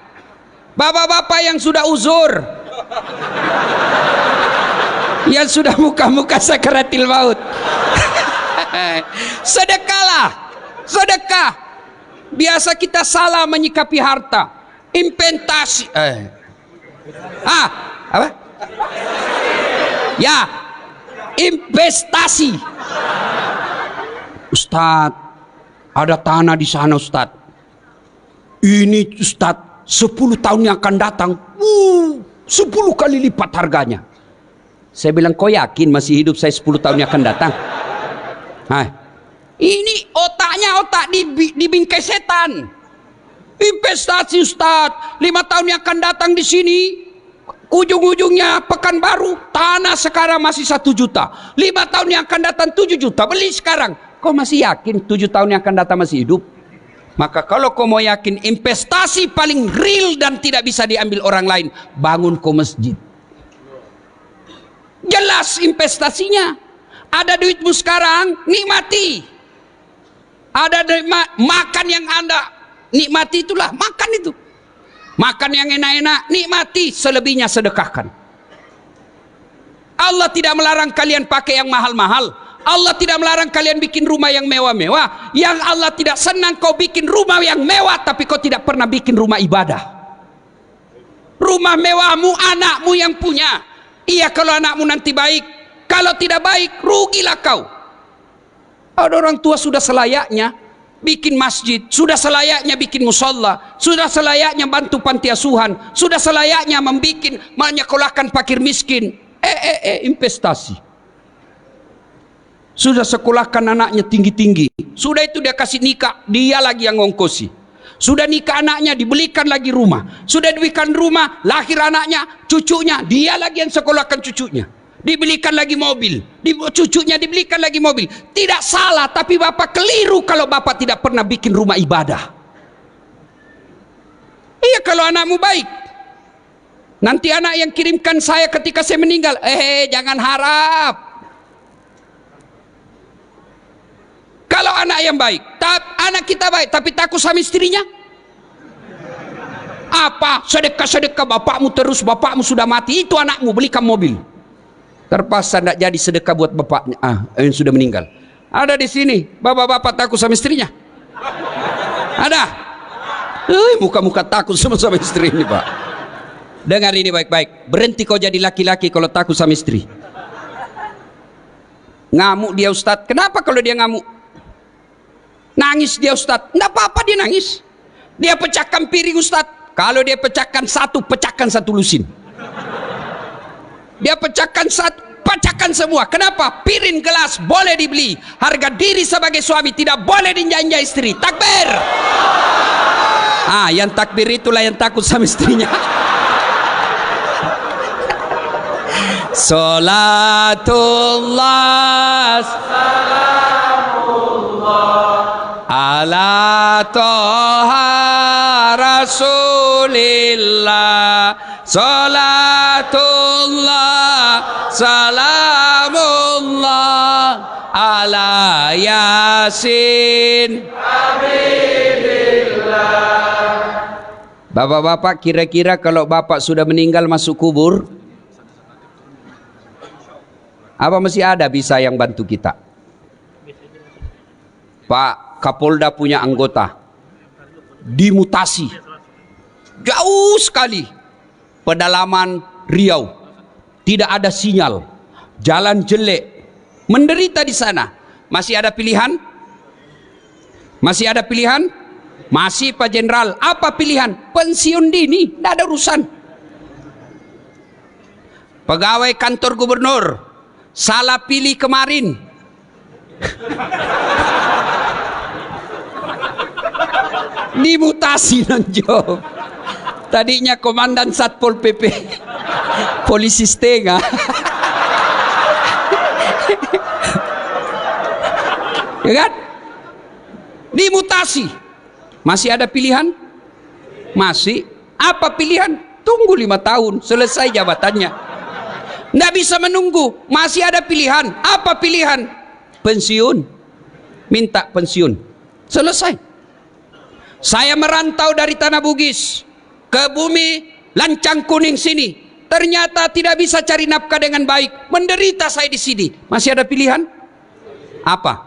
Bapak-bapak yang sudah uzur, yang sudah muka-muka sakaratil maut, sedekahlah. Sedekah. Biasa kita salah menyikapi harta. Investasi. Apa? Ya, investasi. Ustadz, ada tanah di sana Ustadz. Ini Ustadz, 10 tahun yang akan datang 10 kali lipat harganya. Saya bilang, kau yakin masih hidup saya 10 tahun yang akan datang? Ini otaknya otak di bingkai setan. Investasi Ustadz, 5 tahun yang akan datang di sini, ujung-ujungnya Pekanbaru, tanah sekarang masih 1 juta. 5 tahun yang akan datang 7 juta, beli sekarang. Kau masih yakin 7 tahun yang akan datang masih hidup? Maka kalau kau mau yakin investasi paling real dan tidak bisa diambil orang lain, bangun kau masjid. Jelas investasinya. Ada duitmu sekarang, nikmati. Ada makan yang Anda nikmati, itulah makan itu. Makan yang enak-enak, nikmati, selebihnya sedekahkan. Allah tidak melarang kalian pakai yang mahal-mahal. Allah tidak melarang kalian bikin rumah yang mewah-mewah. Yang Allah tidak senang kau bikin rumah yang mewah tapi kau tidak pernah bikin rumah ibadah. Rumah mewahmu anakmu yang punya. Iya kalau anakmu nanti baik. Kalau tidak baik, rugilah kau. Ada orang tua sudah selayaknya bikin masjid, sudah selayaknya bikin musalla, sudah selayaknya bantu panti asuhan, sudah selayaknya menyekolahkan fakir miskin. Investasi. Sudah sekolahkan anaknya tinggi-tinggi, sudah itu dia kasih nikah, dia lagi yang ngongkosi. Sudah nikah anaknya, dibelikan lagi rumah, sudah dibelikan rumah, lahir anaknya, cucunya, dia lagi yang sekolahkan cucunya. Dibelikan lagi mobil, cucunya dibelikan lagi mobil. Tidak salah, tapi bapak keliru kalau bapak tidak pernah bikin rumah ibadah. Iya kalau anakmu baik. Nanti anak yang kirimkan saya ketika saya meninggal, jangan harap. Kalau anak yang baik, anak kita baik, tapi takut sama istrinya. Apa? Sedekah-sedekah bapakmu terus, bapakmu sudah mati, itu anakmu belikan mobil. Terpaksa tidak jadi sedekah buat bapaknya yang sudah meninggal. Ada di sini bapak-bapak takut sama istrinya? Ada? Muka-muka takut sama istri ini, Pak. Dengar ini baik-baik. Berhenti kau jadi laki-laki kalau takut sama istri. Ngamuk dia Ustadz. Kenapa kalau dia ngamuk? Nangis dia Ustadz. Tidak apa-apa dia nangis. Dia pecahkan piring Ustadz. Kalau dia pecahkan satu lusin. Dia pecahkan semua. Kenapa? Piring gelas boleh dibeli. Harga diri sebagai suami tidak boleh dinjanja istri. Takbir. Yang takbir itulah yang takut sama istrinya. Salatullah salamullah ala toha rasulillah. Salatullah salamullah ala yasin habibillah. Bapak-bapak, kira-kira kalau bapak sudah meninggal masuk kubur, apa masih ada bisa yang bantu kita? Pak Kapolda punya anggota dimutasi jauh sekali, pedalaman Riau, tidak ada sinyal, jalan jelek, menderita di sana. Masih ada pilihan? Masih ada pilihan? Masih Pak Jenderal. Apa pilihan? Pensiun dini, tidak ada urusan. Pegawai kantor gubernur salah pilih kemarin. Dimutasi nonjo. Tadinya komandan Satpol PP, polisi setengah. Ya kan? Dimutasi. Masih ada pilihan? Masih. Apa pilihan? Tunggu 5 tahun selesai jabatannya. Nggak bisa menunggu. Masih ada pilihan. Apa pilihan? Pensiun. Minta pensiun. Selesai. Saya merantau dari Tanah Bugis ke bumi Lancang Kuning sini. Ternyata tidak bisa cari nafkah dengan baik. Menderita saya di sini. Masih ada pilihan? Apa?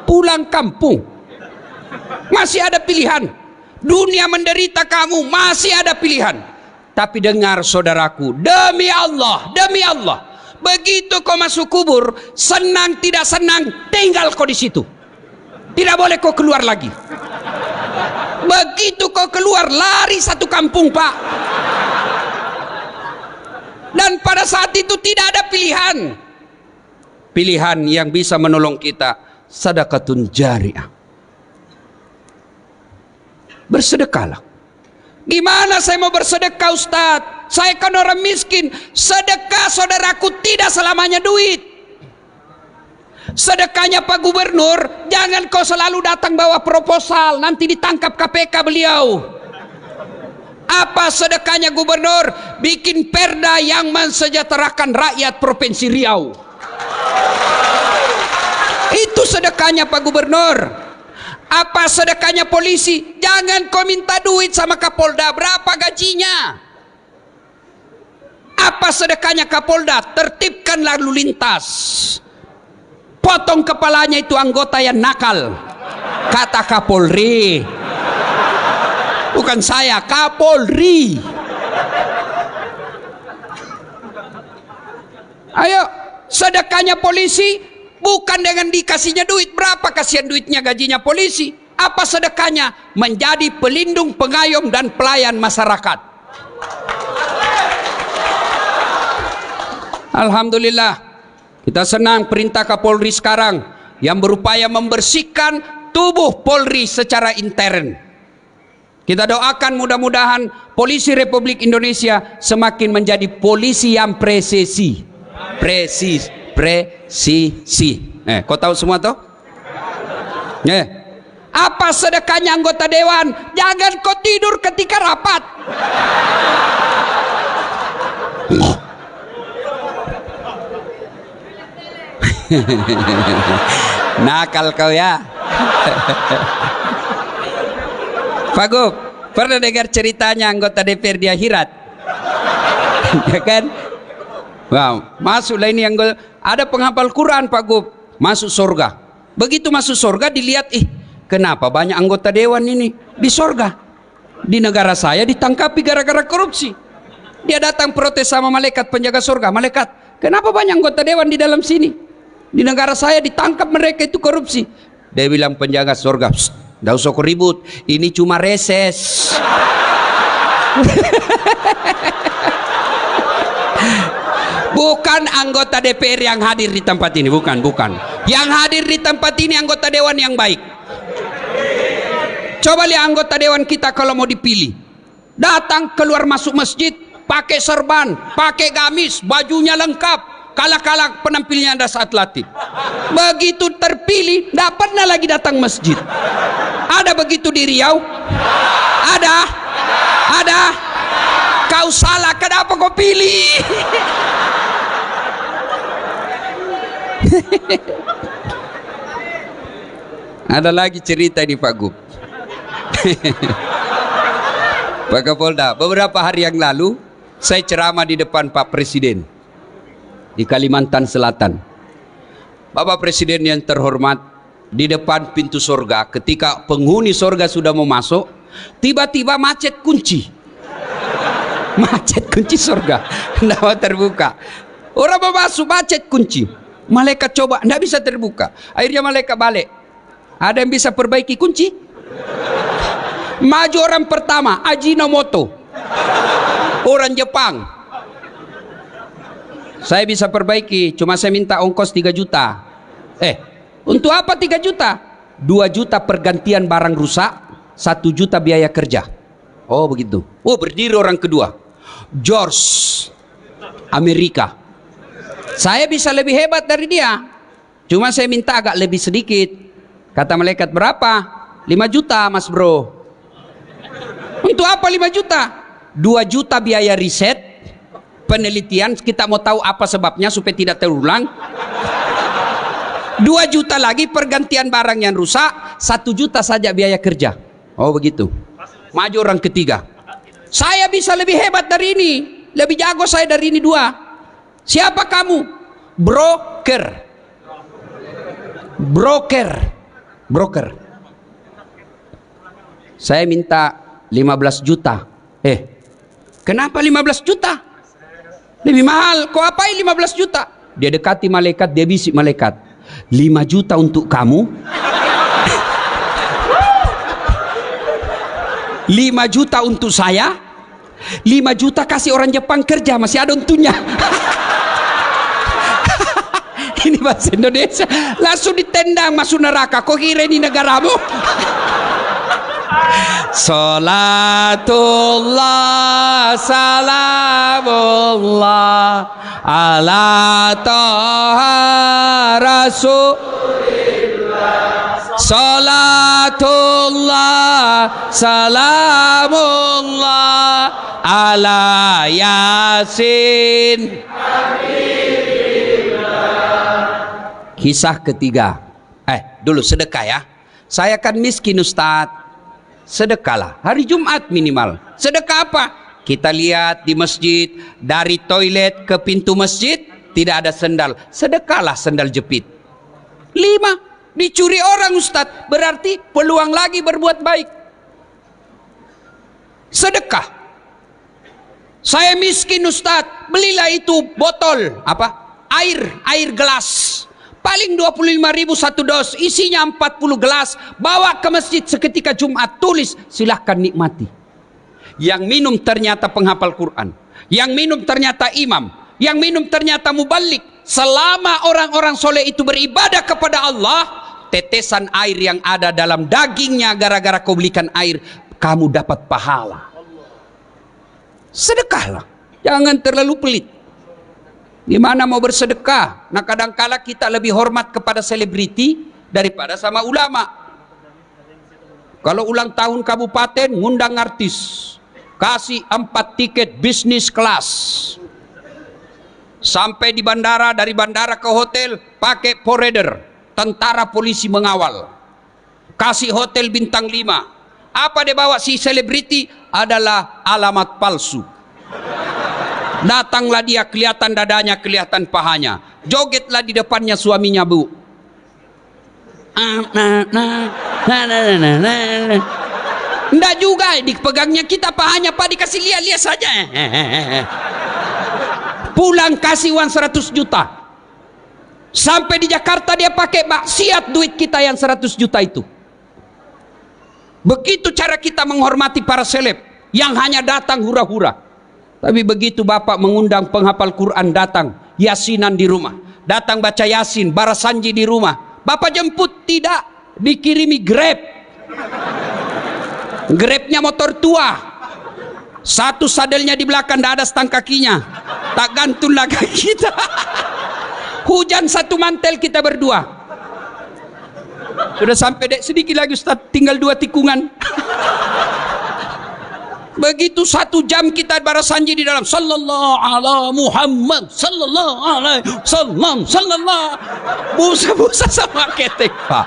Pulang kampung. Masih ada pilihan. Dunia menderita kamu, masih ada pilihan. Tapi dengar saudaraku, demi Allah, begitu kau masuk kubur, senang tidak senang, tinggal kau di situ. Tidak boleh kau keluar lagi. Begitu kau keluar, lari satu kampung, Pak. Dan pada saat itu tidak ada pilihan. Pilihan yang bisa menolong kita, sedekatun jariah. Bersedekahlah. Gimana saya mau bersedekah, Ustadz? Saya kan orang miskin. Sedekah saudaraku tidak selamanya duit. Sedekahnya Pak Gubernur, jangan kau selalu datang bawa proposal, nanti ditangkap KPK beliau. Apa sedekahnya Gubernur? Bikin perda yang mensejahterakan rakyat Provinsi Riau. Itu sedekahnya Pak Gubernur. Apa sedekahnya polisi? Jangan kau minta duit sama Kapolda. Berapa gajinya? Apa sedekahnya Kapolda? Tertibkan lalu lintas. Potong kepalanya itu anggota yang nakal. Kata Kapolri. Bukan saya, Kapolri. Ayo, sedekahnya polisi bukan dengan dikasihnya duit. Berapa kasihan duitnya gajinya polisi? Apa sedekahnya? Menjadi pelindung, pengayom dan pelayan masyarakat. Alhamdulillah, kita senang perintah Kapolri sekarang yang berupaya membersihkan tubuh Polri secara intern. Kita doakan mudah-mudahan polisi Republik Indonesia semakin menjadi polisi yang presisi. Presisi. Kau tahu semua toh? Apa sedekahnya anggota dewan? Jangan kau tidur ketika rapat. Nakal kau ya. Pak Gub, pernah dengar ceritanya anggota DPR di akhirat? Ya kan? Wow, masuklah ini yang ada penghafal Quran Pak Gub, masuk surga. Begitu masuk surga dilihat, kenapa banyak anggota dewan ini di surga? Di negara saya ditangkapi gara-gara korupsi. Dia datang protes sama malaikat penjaga surga. Malaikat, kenapa banyak anggota dewan di dalam sini? Di negara saya ditangkap mereka itu korupsi. Dia bilang penjaga surga, nggak usah ribut, ini cuma reses. Bukan anggota DPR yang hadir di tempat ini, bukan. Yang hadir di tempat ini anggota dewan yang baik. Coba lihat anggota dewan kita kalau mau dipilih. Datang keluar masuk masjid, pakai serban, pakai gamis, bajunya lengkap. Kalah-kalah penampilnya ada saat latih. Begitu terpilih, tidak pernah lagi datang masjid. Ada begitu di Riau? Ada. Kau salah, kenapa kau pilih? Ada lagi cerita di Pak Gub. Pak Kapolda, beberapa hari yang lalu saya ceramah di depan Pak Presiden di Kalimantan Selatan. Bapak Presiden yang terhormat, di depan pintu surga ketika penghuni surga sudah mau masuk, tiba-tiba macet kunci. Macet kunci surga, tidak mau terbuka. Orang mau masuk macet kunci. Malaikat coba, tidak bisa terbuka. Akhirnya malaikat balik. Ada yang bisa perbaiki kunci? Maju orang pertama, Ajinomoto, orang Jepang. Saya bisa perbaiki, cuma saya minta ongkos 3 juta. Untuk apa 3 juta? 2 juta pergantian barang rusak, 1 juta biaya kerja. Oh begitu. Oh, berdiri orang kedua, George, Amerika. Saya bisa lebih hebat dari dia, cuma saya minta agak lebih sedikit. Kata malaikat, berapa? 5 juta mas bro. Untuk apa 5 juta? 2 juta biaya riset, penelitian, kita mau tahu apa sebabnya supaya tidak terulang. 2 juta lagi pergantian barang yang rusak, 1 juta saja biaya kerja. Oh begitu. Maju orang ketiga. Saya bisa lebih hebat dari ini, lebih jago saya dari ini 2. Siapa kamu? Broker. Saya minta 15 juta. Kenapa 15 juta? Lebih mahal. Kau apain 15 juta? Dia dekati malaikat, dia bisik malaikat, 5 juta untuk kamu, 5 juta untuk saya, 5 juta kasih orang Jepang kerja, masih ada untungnya. Ini bahasa Indonesia, langsung ditendang masuk neraka. Kok kira ini negaramu? Salatullah salamullah ala taha rasulillah. Salatullah salamullah ala yasin. Kisah ketiga. Dulu sedekah ya. Saya kan miskin Ustadz. Sedekahlah hari Jumat minimal. Sedekah apa? Kita lihat di masjid, dari toilet ke pintu masjid tidak ada sendal. Sedekahlah sendal jepit. 5, dicuri orang Ustadz, berarti peluang lagi berbuat baik. Sedekah. Saya miskin Ustadz, belilah itu botol air gelas. Paling 25.000 satu dos, isinya 40 gelas. Bawa ke masjid seketika Jumat, tulis silahkan nikmati. Yang minum ternyata penghafal Quran, yang minum ternyata imam, yang minum ternyata mubalik. Selama orang-orang soleh itu beribadah kepada Allah, tetesan air yang ada dalam dagingnya gara-gara kau belikan air, kamu dapat pahala. Sedekahlah, jangan terlalu pelit. Gimana mau bersedekah? Nah kadangkala kita lebih hormat kepada selebriti daripada sama ulama. Kalau ulang tahun kabupaten, ngundang artis, kasih 4 tiket bisnis kelas. Sampai di bandara, dari bandara ke hotel pakai forerunner, tentara polisi mengawal. Kasih hotel bintang 5. Apa dia bawa si selebriti? Adalah alamat palsu. Datanglah dia, kelihatan dadanya, kelihatan pahanya. Jogetlah di depannya suaminya, Bu. Enggak juga, dipegangnya kita pahanya, Pak, dikasih lihat-lihat saja. Pulang kasih uang 100 juta. Sampai di Jakarta dia pakai maksiat duit kita yang 100 juta itu. Begitu cara kita menghormati para seleb yang hanya datang hura-hura. Tapi begitu Bapak mengundang penghafal Quran datang, yasinan di rumah, datang baca yasin, barasanji di rumah, Bapak jemput tidak, dikirimi Grab. Grabnya motor tua, satu sadelnya di belakang, tidak ada stang kakinya, tak gantung lah kaki kita. Hujan satu mantel kita berdua. Sudah sampai dek sedikit lagi Ustaz, tinggal 2 tikungan. Begitu 1 jam kita barasanji di dalam, sallallahu ala Muhammad, sallallahu alaihi wasallam, sallallahu, busa-busa sama ketek Pak.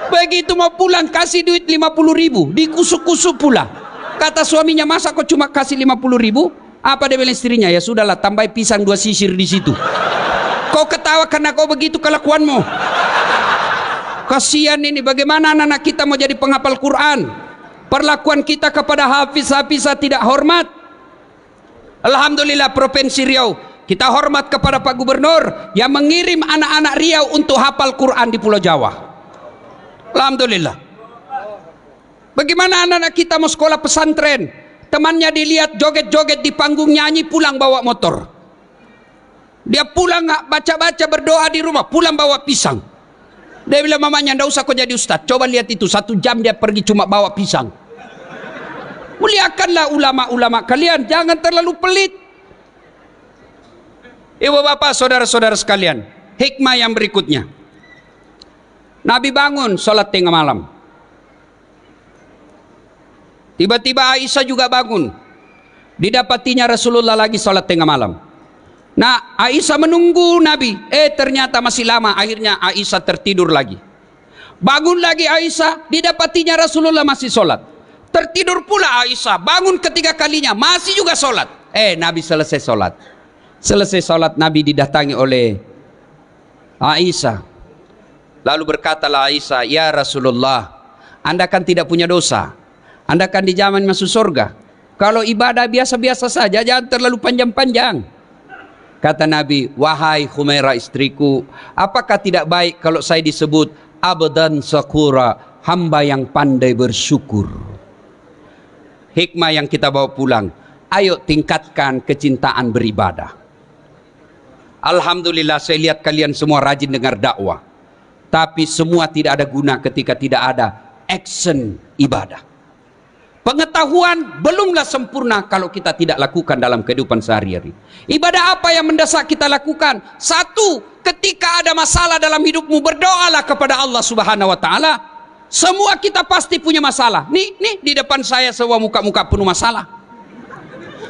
Begitu mau pulang kasih duit 50.000, dikusuk-kusuk pula. Kata suaminya, masa kok cuma kasih 50.000? Apa dia bilang istrinya? Ya sudahlah, tambah pisang 2 sisir di situ. Kau ketawa karena kau begitu kelakuanmu. Kasihan ini, bagaimana anak-anak kita mau jadi penghafal Quran? Perlakuan kita kepada hafiz-hafizah tidak hormat. Alhamdulillah Provinsi Riau, kita hormat kepada Pak Gubernur yang mengirim anak-anak Riau untuk hafal Quran di Pulau Jawa. Alhamdulillah. Bagaimana anak-anak kita mau sekolah pesantren, temannya dilihat joget-joget di panggung, nyanyi, pulang bawa motor. Dia pulang nggak baca-baca, berdoa di rumah, pulang bawa pisang. Dia bilang mamanya, ndak usah kau jadi ustaz, coba lihat itu 1 jam dia pergi cuma bawa pisang. Muliakanlah ulama-ulama kalian, jangan terlalu pelit. Ibu bapak saudara-saudara sekalian, hikmah yang berikutnya, Nabi bangun sholat tengah malam. Tiba-tiba Aisyah juga bangun, didapatinya Rasulullah lagi sholat tengah malam. Nah Aisyah menunggu Nabi, ternyata masih lama. Akhirnya Aisyah tertidur lagi. Bangun lagi Aisyah, didapatinya Rasulullah masih sholat. Tertidur pula Aisyah, bangun ketiga kalinya, masih juga sholat. Nabi selesai sholat. Selesai sholat Nabi didatangi oleh Aisyah. Lalu berkatalah Aisyah, ya Rasulullah, Anda kan tidak punya dosa, Anda kan dijamin masuk surga. Kalau ibadah biasa-biasa saja, jangan terlalu panjang-panjang. Kata Nabi, wahai Humairah istriku, apakah tidak baik kalau saya disebut abdan syakura, hamba yang pandai bersyukur? Hikmah yang kita bawa pulang, ayo tingkatkan kecintaan beribadah. Alhamdulillah saya lihat kalian semua rajin dengar dakwah, tapi semua tidak ada guna ketika tidak ada action ibadah. Pengetahuan belumlah sempurna kalau kita tidak lakukan dalam kehidupan sehari-hari. Ibadah apa yang mendesak kita lakukan? 1, ketika ada masalah dalam hidupmu, berdoalah kepada Allah Subhanahu wa taala. Semua kita pasti punya masalah. Nih di depan saya semua muka-muka penuh masalah.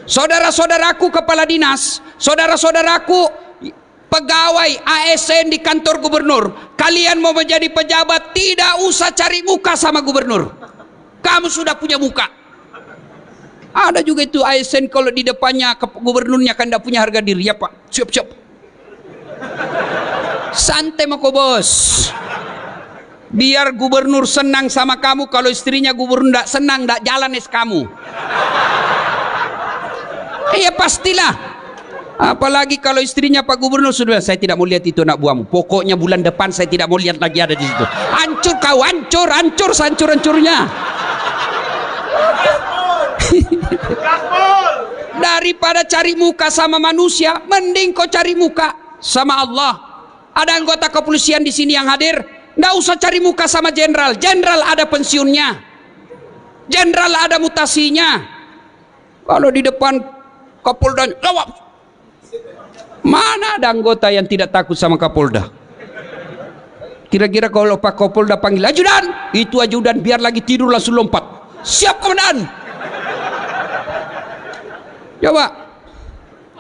Saudara-saudaraku kepala dinas, saudara-saudaraku pegawai ASN di kantor gubernur, kalian mau menjadi pejabat, tidak usah cari muka sama gubernur, kamu sudah punya muka. Ada juga itu ASN kalau di depannya gubernurnya kan tidak punya harga diri, ya Pak, siap-siap, santai mako bos, biar gubernur senang sama kamu. Kalau istrinya gubernur tidak senang, tidak jalan es kamu. Iya pastilah. Apalagi kalau istrinya Pak Gubernur sudah, saya tidak mau lihat itu anak buahmu. Pokoknya bulan depan saya tidak mau lihat lagi ada di situ. Hancur kau, hancur, hancur, hancur-hancurnya. Daripada cari muka sama manusia, mending kau cari muka sama Allah. Ada anggota kepolisian di sini yang hadir, nggak usah cari muka sama jenderal. Jenderal ada pensiunnya, jenderal ada mutasinya. Kalau di depan Kapolda, mana ada anggota yang tidak takut sama Kapolda? Kira-kira kalau Pak Kapolda panggil ajudan, itu ajudan biar lagi tidur langsung lompat, siap komandan. Coba,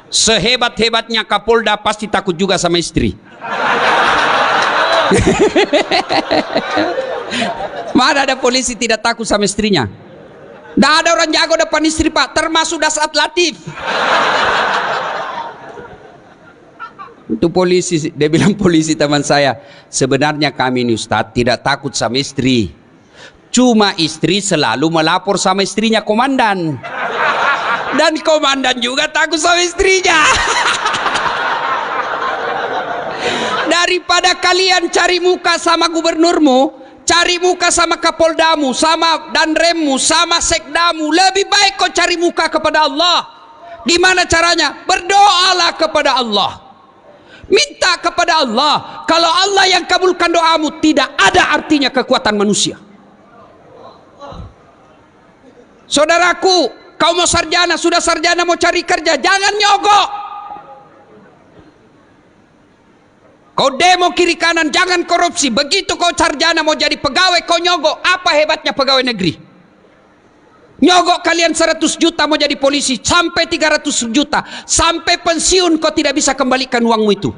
sehebat-hebatnya Kapolda pasti takut juga sama istri. Mana ada polisi tidak takut sama istrinya? Tidak ada orang jago depan istri Pak, termasuk Dasat Latif. Itu polisi, dia bilang polisi teman saya, sebenarnya kami ini Ustadz tidak takut sama istri, cuma istri selalu melapor sama istrinya komandan, dan komandan juga takut sama istrinya. Daripada kalian cari muka sama gubernurmu, cari muka sama kapoldamu, sama danremmu, sama sekdamu, lebih baik kau cari muka kepada Allah. Gimana caranya? Berdoalah kepada Allah, minta kepada Allah. Kalau Allah yang kabulkan doamu, tidak ada artinya kekuatan manusia. Saudaraku, kau mau sarjana, sudah sarjana mau cari kerja, jangan nyogok. Kau demo kiri kanan, jangan korupsi. Begitu kau sarjana mau jadi pegawai, kau nyogok. Apa hebatnya pegawai negeri? Nyogok kalian 100 juta mau jadi polisi, sampai 300 juta, sampai pensiun kau tidak bisa kembalikan uangmu itu.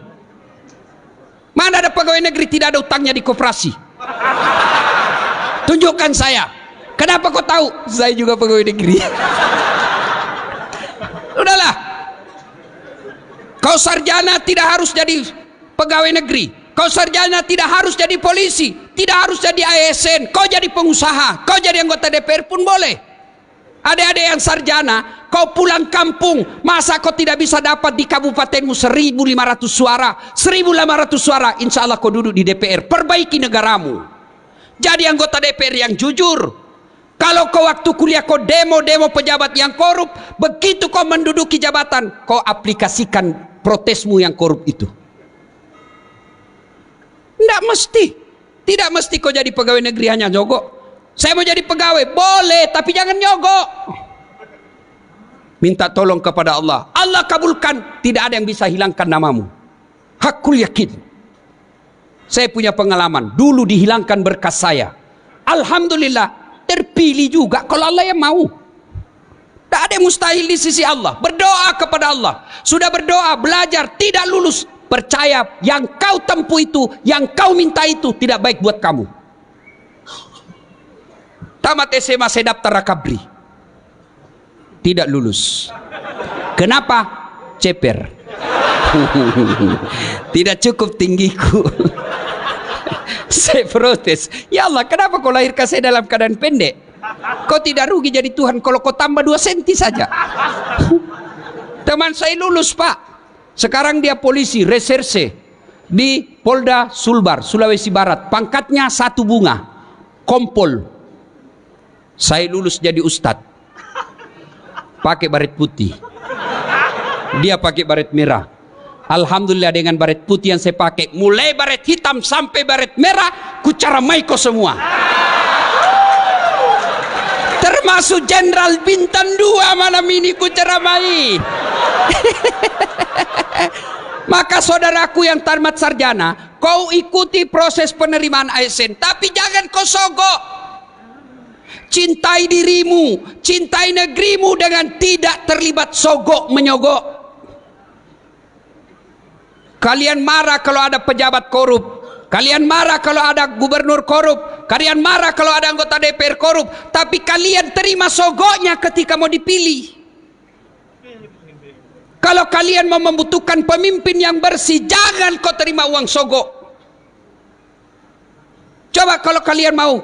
Mana ada pegawai negeri tidak ada utangnya di koperasi? Tunjukkan saya. Kenapa kau tahu? Saya juga pegawai negeri. Udahlah. Kau sarjana tidak harus jadi pegawai negeri, kau sarjana tidak harus jadi polisi, tidak harus jadi ASN, kau jadi pengusaha, kau jadi anggota DPR pun boleh. Adik-adik yang sarjana, kau pulang kampung, masa kau tidak bisa dapat di kabupatenmu 1.500 suara, 1.500 suara, insya Allah kau duduk di DPR, perbaiki negaramu. Jadi anggota DPR yang jujur. Kalau kau waktu kuliah kau demo-demo pejabat yang korup, begitu kau menduduki jabatan, kau aplikasikan protesmu yang korup itu. Tidak mesti kau jadi pegawai negeri hanya nyogok. Saya mau jadi pegawai, boleh, tapi jangan nyogok. Minta tolong kepada Allah, Allah kabulkan, tidak ada yang bisa hilangkan namamu. Hakul yakin. Saya punya pengalaman, dulu dihilangkan berkas saya, alhamdulillah terpilih juga kalau Allah yang mau. Tak ada yang mustahil di sisi Allah. Berdoa kepada Allah, sudah berdoa, belajar, tidak lulus, percaya yang kau tempuh itu, yang kau minta itu tidak baik buat kamu. Tamat SMA saya daftar Rakabri, tidak lulus. Kenapa? Ceper. Tidak cukup tinggiku. Saya protes, ya Allah, kenapa kau lahirkan saya dalam keadaan pendek? Kau tidak rugi jadi Tuhan kalau kau tambah 2 senti saja. Teman saya lulus Pak, sekarang dia polisi reserse di Polda Sulbar, Sulawesi Barat. Pangkatnya 1 bunga, kompol. Saya lulus jadi ustadz, pakai baret putih, dia pakai baret merah. Alhamdulillah dengan baret putih yang saya pakai, mulai baret hitam sampai baret merah, ku caramai kau semua. Termasuk Jenderal Bintang 2 malam ini ku ceramai. Maka saudaraku yang tamat sarjana, kau ikuti proses penerimaan ASN, tapi jangan kau sogok. Cintai dirimu, cintai negerimu dengan tidak terlibat sogok menyogok. Kalian marah kalau ada pejabat korup. Kalian marah kalau ada gubernur korup. Kalian marah kalau ada anggota DPR korup. Tapi kalian terima sogoknya ketika mau dipilih. Kalau kalian mau membutuhkan pemimpin yang bersih, jangan kau terima uang sogok. Coba kalau kalian mau,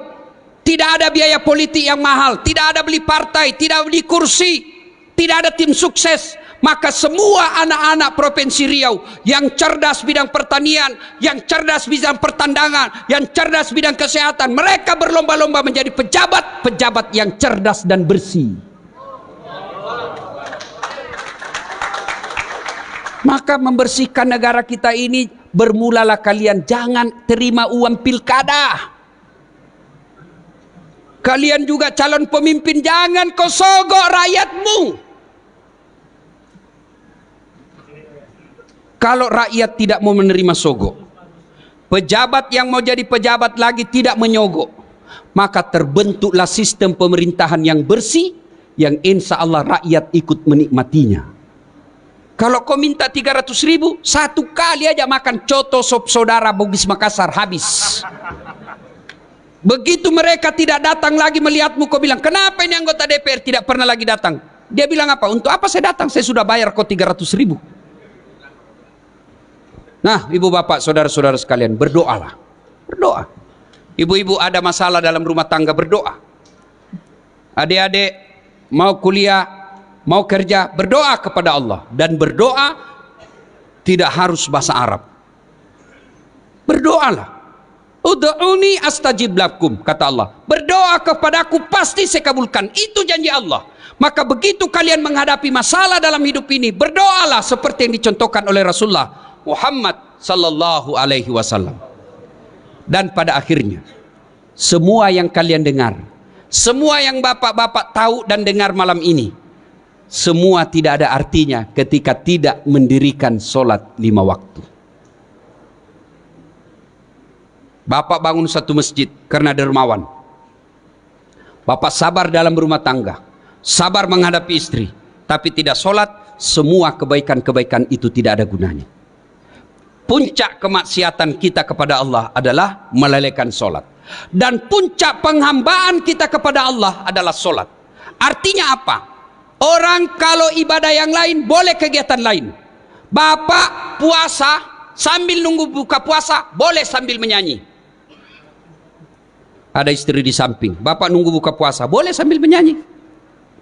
tidak ada biaya politik yang mahal, tidak ada beli partai, tidak beli kursi, tidak ada tim sukses, maka semua anak-anak Provinsi Riau yang cerdas bidang pertanian, yang cerdas bidang pertandangan, yang cerdas bidang kesehatan, mereka berlomba-lomba menjadi pejabat-pejabat yang cerdas dan bersih. Maka membersihkan negara kita ini bermulalah kalian jangan terima uang pilkada. Kalian juga calon pemimpin jangan kau sogok rakyatmu. Kalau rakyat tidak mau menerima sogok, pejabat yang mau jadi pejabat lagi tidak menyogok, maka terbentuklah sistem pemerintahan yang bersih yang insya Allah rakyat ikut menikmatinya. Kalau kau minta 300.000, satu kali aja makan coto sop saudara Bugis Makassar habis. Begitu mereka tidak datang lagi melihatmu, kau bilang, kenapa ini anggota DPR tidak pernah lagi datang? Dia bilang apa? Untuk apa saya datang? Saya sudah bayar kau 300.000. Nah, ibu bapak, saudara-saudara sekalian, berdoalah. Berdoa. Ibu-ibu ada masalah dalam rumah tangga, berdoa. Adik-adik mau kuliah, mau kerja, berdoa kepada Allah. Dan berdoa tidak harus bahasa Arab. Berdoalah. Ud'uni astajib lakum, kata Allah. Berdoa kepadaku pasti saya kabulkan. Itu janji Allah. Maka begitu kalian menghadapi masalah dalam hidup ini, berdoalah seperti yang dicontohkan oleh Rasulullah Muhammad sallallahu alaihi wasallam. Dan pada akhirnya, semua yang kalian dengar, semua yang bapak-bapak tahu dan dengar malam ini, semua tidak ada artinya ketika tidak mendirikan sholat 5 waktu. Bapak bangun satu masjid karena dermawan. Bapak sabar dalam rumah tangga, sabar menghadapi istri, tapi tidak sholat, semua kebaikan-kebaikan itu tidak ada gunanya. Puncak kemaksiatan kita kepada Allah adalah melalaikan sholat. Dan puncak penghambaan kita kepada Allah adalah sholat. Artinya apa? Orang kalau ibadah yang lain boleh kegiatan lain. Bapak puasa sambil nunggu buka puasa boleh sambil menyanyi. Ada istri di samping, bapak nunggu buka puasa boleh sambil menyanyi.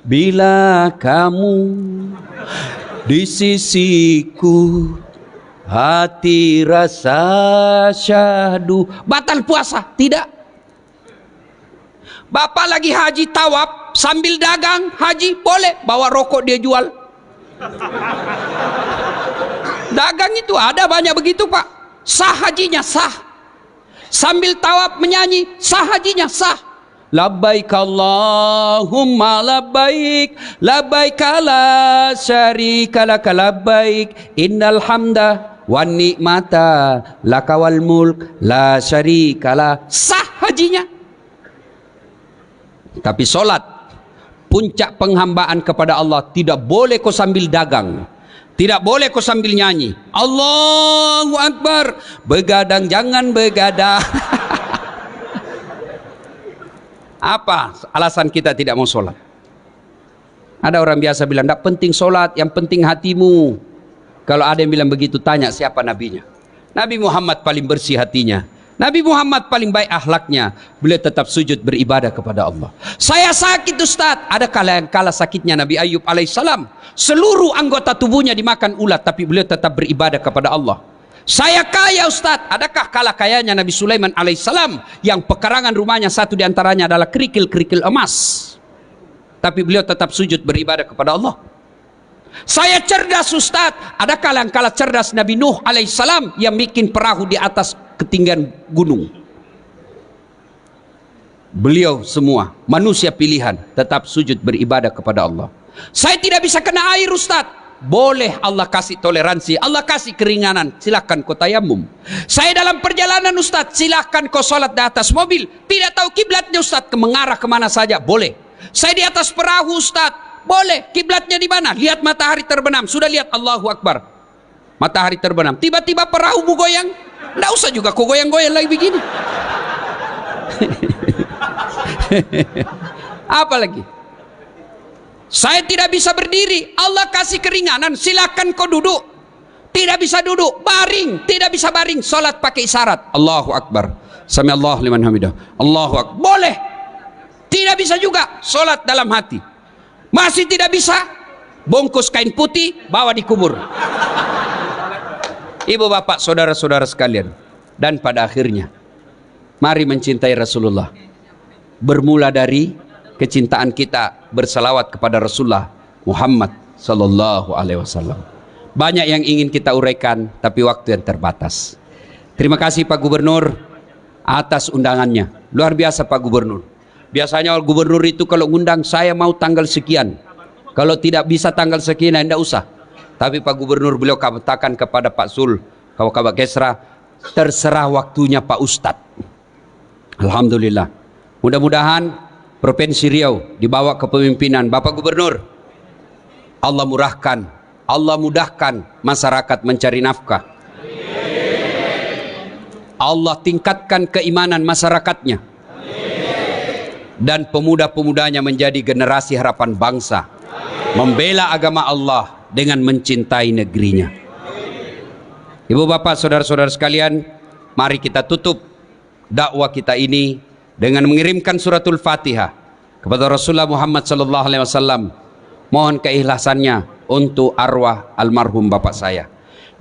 Bila kamu di sisiku, hati rasa syahdu. Batal puasa? Tidak. Bapak lagi haji tawaf sambil dagang haji boleh, bawa rokok dia jual. Dagang itu ada banyak begitu pak, sah hajinya sah. Sambil tawaf menyanyi sah hajinya sah. Labbaik Allahumma labbaik, labbaik la syarika laka labbaik, innal hamda wan ni'mata lakawal mulk la syarika la. Sah hajinya. Tapi solat, puncak penghambaan kepada Allah, tidak boleh kau sambil dagang, tidak boleh kau sambil nyanyi. Allahu Akbar, begadang jangan begadang. Apa alasan kita tidak mau solat? Ada orang biasa bilang, tidak penting solat, yang penting hatimu. Kalau ada yang bilang begitu, tanya siapa nabinya. Nabi Muhammad paling bersih hatinya, Nabi Muhammad paling baik akhlaknya, beliau tetap sujud beribadah kepada Allah. Saya sakit Ustaz, ada kala sakitnya Nabi Ayub alaihissalam, seluruh anggota tubuhnya dimakan ulat, tapi beliau tetap beribadah kepada Allah. Saya kaya Ustaz, adakah kala kayanya Nabi Sulaiman alaihissalam, yang pekarangan rumahnya satu diantaranya adalah kerikil-kerikil emas, tapi beliau tetap sujud beribadah kepada Allah. Saya cerdas Ustaz, adakah kala cerdas Nabi Nuh alaihissalam, yang bikin perahu di atas ketinggian gunung. Beliau semua manusia pilihan tetap sujud beribadah kepada Allah. Saya tidak bisa kena air Ustaz, boleh Allah kasih toleransi, Allah kasih keringanan, silahkan kau tayamum. Saya dalam perjalanan Ustaz, silahkan kau sholat di atas mobil, tidak tahu kiblatnya Ustaz, mengarah kemana saja boleh. Saya di atas perahu Ustaz, boleh, kiblatnya di mana, lihat matahari terbenam, sudah lihat Allahu Akbar. matahari terbenam, tiba-tiba perahu goyang, nggak usah juga kau goyang-goyang lagi begini. Apa lagi? Saya tidak bisa berdiri, Allah kasih keringanan, silakan kau duduk. Tidak bisa duduk, baring, tidak bisa baring, sholat pakai isyarat. Allahu Akbar, sami Allah liman hamidah, Allahu Akbar, boleh. Tidak bisa juga, sholat dalam hati. Masih tidak bisa, bungkus kain putih, bawa dikubur. Ibu bapak saudara-saudara sekalian, dan pada akhirnya mari mencintai Rasulullah. Bermula dari kecintaan kita bersalawat kepada Rasulullah Muhammad sallallahu alaihi wasallam. Banyak yang ingin kita uraikan, tapi waktu yang terbatas. Terima kasih Pak Gubernur atas undangannya. Luar biasa Pak Gubernur. Biasanya gubernur itu kalau ngundang, saya mau tanggal sekian. Kalau tidak bisa tanggal sekian, tidak usah. Tapi Pak Gubernur beliau katakan kepada Pak Sul, Kabak Kesra, terserah waktunya Pak Ustadz. Alhamdulillah. Mudah-mudahan Provinsi Riau dibawa kepemimpinan Bapak Gubernur. Allah mudahkan masyarakat mencari nafkah. Allah tingkatkan keimanan masyarakatnya. Dan pemuda-pemudanya menjadi generasi harapan bangsa. Membela agama Allah dengan mencintai negerinya. Ibu bapak saudara-saudara sekalian, mari kita tutup dakwah kita ini dengan mengirimkan suratul Fatihah kepada Rasulullah Muhammad sallallahu alaihi wasallam. Mohon keikhlasannya untuk arwah almarhum bapak saya.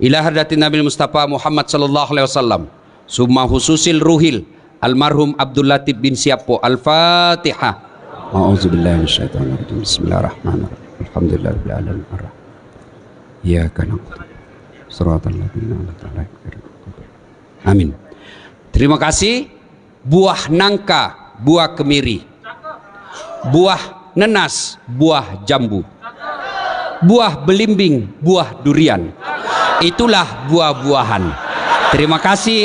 Ila hadratin Nabi Mustafa Muhammad sallallahu alaihi wasallam. Summa hususil ruhil almarhum Abdul Latif bin Siapo. Al-Fatihah. A'udzubillahi minasyaitonir rajim. Bismillahirrahmanirrahim. Alhamdulillahirabbil alamin. Iyyaka na'budu shiratal ladzina an'amta 'alaihim. Amin. Terima kasih. Buah nangka, buah kemiri, buah nenas, buah jambu, buah belimbing, buah durian. Itulah buah-buahan. Terima kasih.